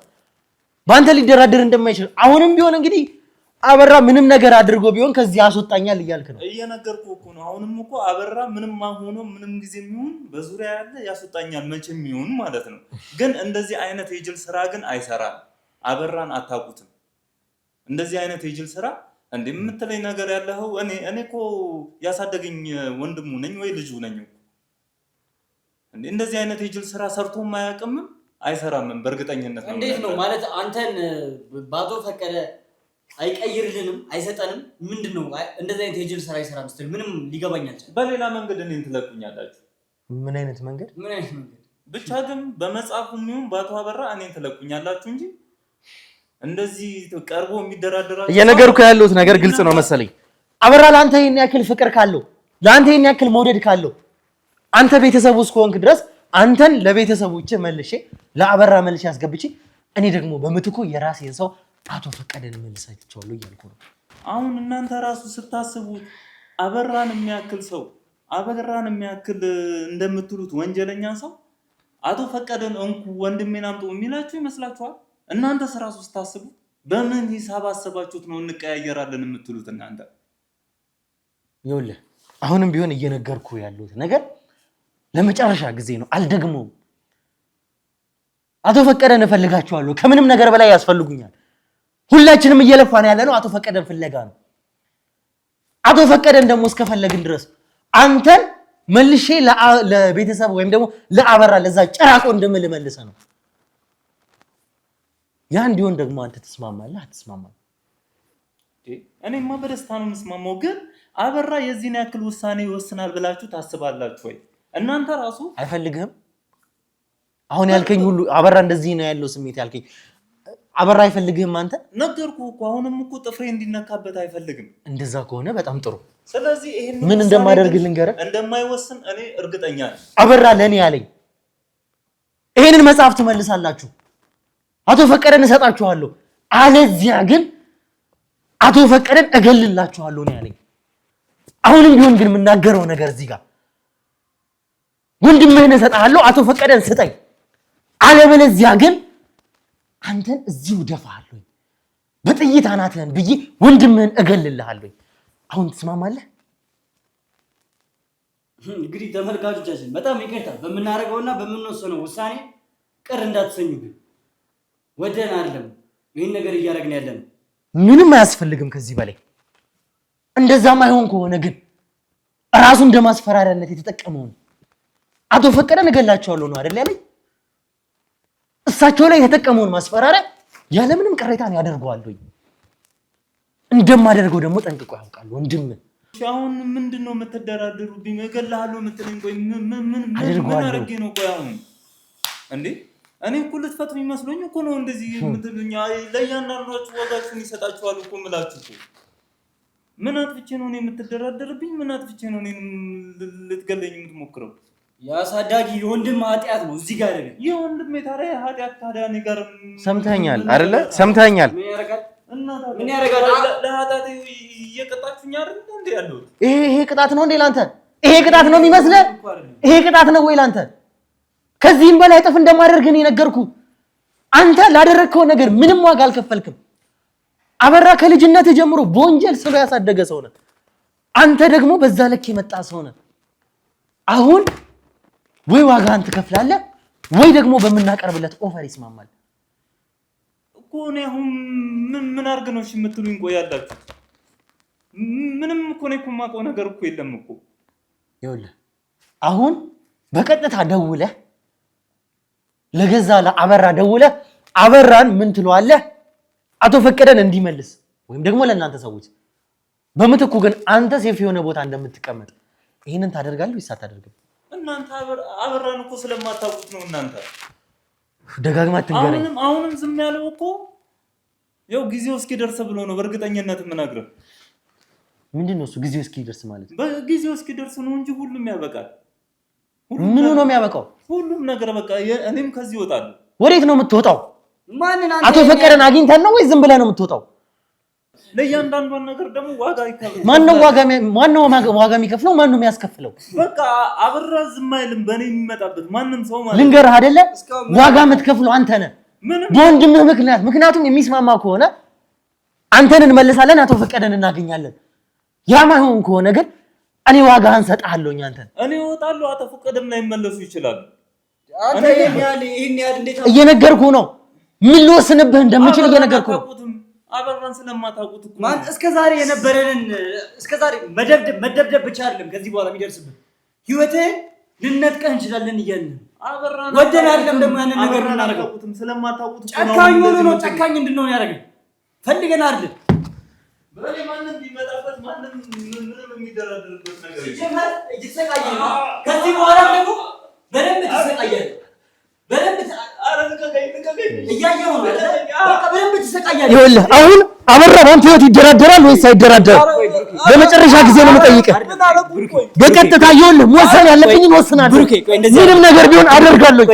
B: በአንተ ሊደራደር እንደማይችል። አሁንም ቢሆን እንግዲህ አበራ ምንም ነገር አድርጎ ቢሆን ከዚህ ያስወጣኛል እያልክ ነው።
D: እየነገርኩህ እኮ ነው። አሁንም እኮ አበራ ምንም ሆኖ ምንም ጊዜ የሚሆን በዙሪያ ያለ ያስወጣኛል መቼም የሚሆን ማለት ነው። ግን እንደዚህ አይነት የጅል ስራ ግን አይሰራም። አበራን አታውቁትም። እንደዚህ አይነት የጅል ስራ እንዴ የምትለኝ ነገር ያለው እኔ እኮ ያሳደገኝ ወንድሙ ነኝ ወይ ልጁ ነኝ እኮ። እንዴ እንደዚህ አይነት የጅል ስራ ሰርቶም አያውቅምም አይሰራምም በእርግጠኝነት ነው።
A: እንዴት ነው ማለት አንተን ባቶ ፈቀደ አይቀይርልንም አይሰጠንም? ምንድነው እንደዚህ አይነት የጅል ስራ አይሰራም ስትል ምንም ሊገባኝ አልቻለም።
D: በሌላ መንገድ እኔን ትለቁኛላችሁ።
B: ምን አይነት መንገድ?
D: ብቻ ግን በመጽሐፉም ይሁን ባቶ አበራ እኔን ትለቁኛላችሁ እንጂ እንደዚህ ቀርቦ የሚደራደራችሁ
B: እየነገርኩ ያለሁት ነገር ግልጽ ነው መሰለኝ። አበራ ለአንተ ይሄን ያክል ፍቅር ካለው፣ ለአንተ ይሄን ያክል መውደድ ካለው፣ አንተ ቤተሰቡ እስከሆንክ ድረስ አንተን ለቤተሰቦች መልሼ ለአበራ መልሼ አስገብቼ እኔ ደግሞ በምትኩ የራሴን ሰው አቶ ፈቀደን መልሳችኋለሁ እያልኩ ነው።
D: አሁን እናንተ ራሱ ስታስቡት አበራን የሚያክል ሰው አበራን የሚያክል እንደምትሉት ወንጀለኛ ሰው አቶ ፈቀደን እንኩ ወንድሜን አምጡ የሚላችሁ ይመስላችኋል? እናንተ ራሱ ስታስቡ በምን ሂሳብ አሰባችሁት ነው እንቀያየራለን የምትሉት? እናንተ
B: ይኸውልህ አሁንም ቢሆን እየነገርኩ ያለሁት ነገር ለመጨረሻ ጊዜ ነው፣ አልደግመውም። አቶ ፈቀደን እፈልጋቸዋለሁ፣ ከምንም ነገር በላይ ያስፈልጉኛል። ሁላችንም እየለፋን ያለ ነው አቶ ፈቀደን ፍለጋ ነው። አቶ ፈቀደን ደግሞ እስከፈለግን ድረስ አንተን መልሼ ለቤተሰብ ወይም ደግሞ ለአበራ ለዛ ጨራቆ እንደምልመልሰ ነው። ያ እንዲሆን ደግሞ አንተ ተስማማለህ አትስማማም?
D: እኔማ በደስታ ነው የምስማማው። ግን አበራ የዚህን ያክል ውሳኔ ይወስናል ብላችሁ ታስባላችሁ ወይ? እናንተ ራሱ
B: አይፈልግህም? አሁን ያልከኝ ሁሉ አበራ እንደዚህ ነው ያለው ስሜት ያልከኝ አበራ አይፈልግህም? አንተ
D: ነገርኩህ እኮ አሁንም እኮ ጥፍሬ እንዲነካበት አይፈልግም።
B: እንደዛ ከሆነ በጣም ጥሩ።
D: ስለዚህ ይሄን
B: ምን እንደማደርግ ልንገርህ።
D: እንደማይወስን እኔ እርግጠኛ ነኝ።
B: አበራ ለኔ ያለኝ ይሄንን መጽሐፍ ትመልሳላችሁ፣ አቶ ፈቀደን እሰጣችኋለሁ፣ አለዚያ ግን አቶ ፈቀደን እገልላችኋለሁ ነው ያለኝ። አሁንም ቢሆን ግን የምናገረው ነገር እዚህ ጋር ወንድምህን እሰጥሃለሁ፣ አቶ ፈቀደን ስጠኝ፣ አለበለዚያ ግን አንተን እዚሁ ደፋሃለሁ፣ በጥይት አናትህን ብዬ ወንድምህን እገልልሃለሁ። አሁን ትስማማለህ?
A: እንግዲህ ተመልካቾቻችን በጣም ይቅርታ በምናደርገውና በምንወሰነው ውሳኔ ቅር እንዳትሰኙ። ግን ወደን አይደለም ይህን ነገር እያደረግን ያለነው።
B: ምንም አያስፈልግም ከዚህ በላይ። እንደዛም አይሆን ከሆነ ግን ራሱ እንደማስፈራሪያነት የተጠቀመውን አቶ ፈቀደን እገላቸዋለሁ ነው አይደል ያለኝ። እሳቸው ላይ የተጠቀመውን ማስፈራሪያ ያለምንም ቅሬታ ነው ያደርገዋለሁ። እንደማደርገው ደግሞ ጠንቅቆ ያውቃል ወንድም።
D: አሁን ምንድነው የምትደራደሩብኝ? እገልሃለሁ የምትለኝ? ቆይ ምን አድርጌ ነው? ቆይ አሁን እንዴ እኔ እኮ ልትፈቱኝ መስሎኝ እኮ ነው እንደዚህ የምትሉኝ። ለእያንዳንዳችሁ ዋጋችሁን ይሰጣችኋል እኮ የምላችሁ እኮ። ምን አጥፍቼ ነው እኔ የምትደራደርብኝ? ምን አጥፍቼ ነው እኔ ልትገለኝ የምትሞክረው?
A: የአሳዳጊ የወንድም ኃጢአት ነው እዚህ ጋር አይደለም።
D: የወንድም ታዲያ ኃጢአት ታዲያ እኔ ጋር
B: ሰምተኛል አይደለ? ሰምተኛል።
A: ምን ያደርጋል?
D: ለኃጢአት እየቀጣችሁኝ አይደል እንዴ ያለው?
B: ይሄ ቅጣት ነው እንዴ ላንተ? ይሄ ቅጣት ነው የሚመስልህ? ይሄ ቅጣት ነው ወይ ላንተ? ከዚህም በላይ ጥፍ እንደማደርግ ነው የነገርኩህ። አንተ ላደረግከው ነገር ምንም ዋጋ አልከፈልክም። አበራ ከልጅነት ጀምሮ በወንጀል ስሎ ያሳደገ ሰው ነህ። አንተ ደግሞ በዛ ልክ የመጣ ሰው ነህ። አሁን ወይ ዋጋህን ትከፍላለህ ወይ ደግሞ በምናቀርብለት ኦፈር ይስማማል
D: እኮ። እኔ አሁን ምን አድርግ ነው እሺ የምትሉኝ? ቆያላችሁ ምንም እኮ ነው የማውቀው ነገር እኮ የለም እኮ።
B: ይኸውልህ አሁን በቀጥታ ደውለህ ለገዛ ለአበራ ደውለህ አበራን ምን ትለዋለህ? አቶ ፈቀደን እንዲመልስ ወይም ደግሞ ለእናንተ ሰዎች በምትኩ ግን አንተ ሴፍ የሆነ ቦታ እንደምትቀመጥ ይሄንን ታደርጋለህ ወይስ አታደርግም?
D: እናንተ አበራን እኮ ስለማታውቁት ነው። እናንተ
B: ደጋግማ አትንገረኝ።
D: አሁንም ዝም ያለው እኮ ያው ጊዜው እስኪደርስ ብሎ ነው። በእርግጠኝነት የምነግርህ
B: ምንድነው እሱ ጊዜው እስኪደርስ ማለት?
D: በጊዜው እስኪደርስ ነው እንጂ ሁሉም ያበቃል።
B: ምኑ ነው የሚያበቃው?
D: ሁሉም ነገር በቃ። እኔም ከዚህ እወጣለሁ።
B: ወዴት ነው የምትወጣው?
A: ማንን?
B: አቶ ፈቀደን አግኝተን ነው ወይ ዝም ብለህ ነው የምትወጣው?
D: ለእያንዳንዷን ነገር ደግሞ ዋጋ ይከፍላል።
B: ማነው ዋጋ የሚከፍለው? ማነው የሚያስከፍለው?
D: በቃ አበራ ዝም አይልም በእኔ የሚመጣበት ማንም ሰው ማለት።
B: ልንገርህ አይደለ ዋጋ የምትከፍለው አንተ ነህ በወንድምህ ምክንያት። ምክንያቱም የሚስማማ ከሆነ አንተን እንመልሳለን፣ አቶ ፈቀደን እናገኛለን። ያ ማይሆን ከሆነ ግን እኔ ዋጋህን ሰጣለሁ። አንተን
D: እኔ እወጣለሁ፣ አቶ ፈቀደም ላይ መለሱ ይችላል።
A: አንተ ይሄን ያህል እንዴት
B: እየነገርኩህ ነው። ምን ልወስንብህ እንደምችል እየነገርኩህ ነው።
D: አበራን ስለማታውቁት እኮ
A: ማን እስከዛሬ የነበረንን እስከዛሬ መደብደብ ብቻ አይደለም ከዚህ በኋላ የሚደርስብህ ህይወትህን ልንነጥቀህ እንችላለን እያልን
D: አበራን
A: ወደን አይደለም ደግሞ ያንን ነገር እናደርገው።
D: ስለማታውቁት
A: ጨካኝ ነው ጨካኝ እንድንሆን ያደርገን ፈልገን አይደለም።
D: በእኔ ማንም ቢመጣበት ማንም ምንም የሚደራደርበት ነገር
A: ይጀምራል። እየተሰቃየህ ነው። ከዚህ በኋላ ደግሞ በደንብ ትሰቃያለህ። በደንብ እያየሁ ነው። በቃ በደንብ ትሰቃያለህ።
B: ይኸውልህ አሁን አበራ በአንተ ህይወት ይደራደራል ወይስ አይደራደርም? ለመጨረሻ ጊዜ ነው የምጠይቅህ። በቀጥታ ይኸውልህ መወሰን ያለብኝን እወስናለሁ። ምንም ነገር ቢሆን አደርጋለሁ።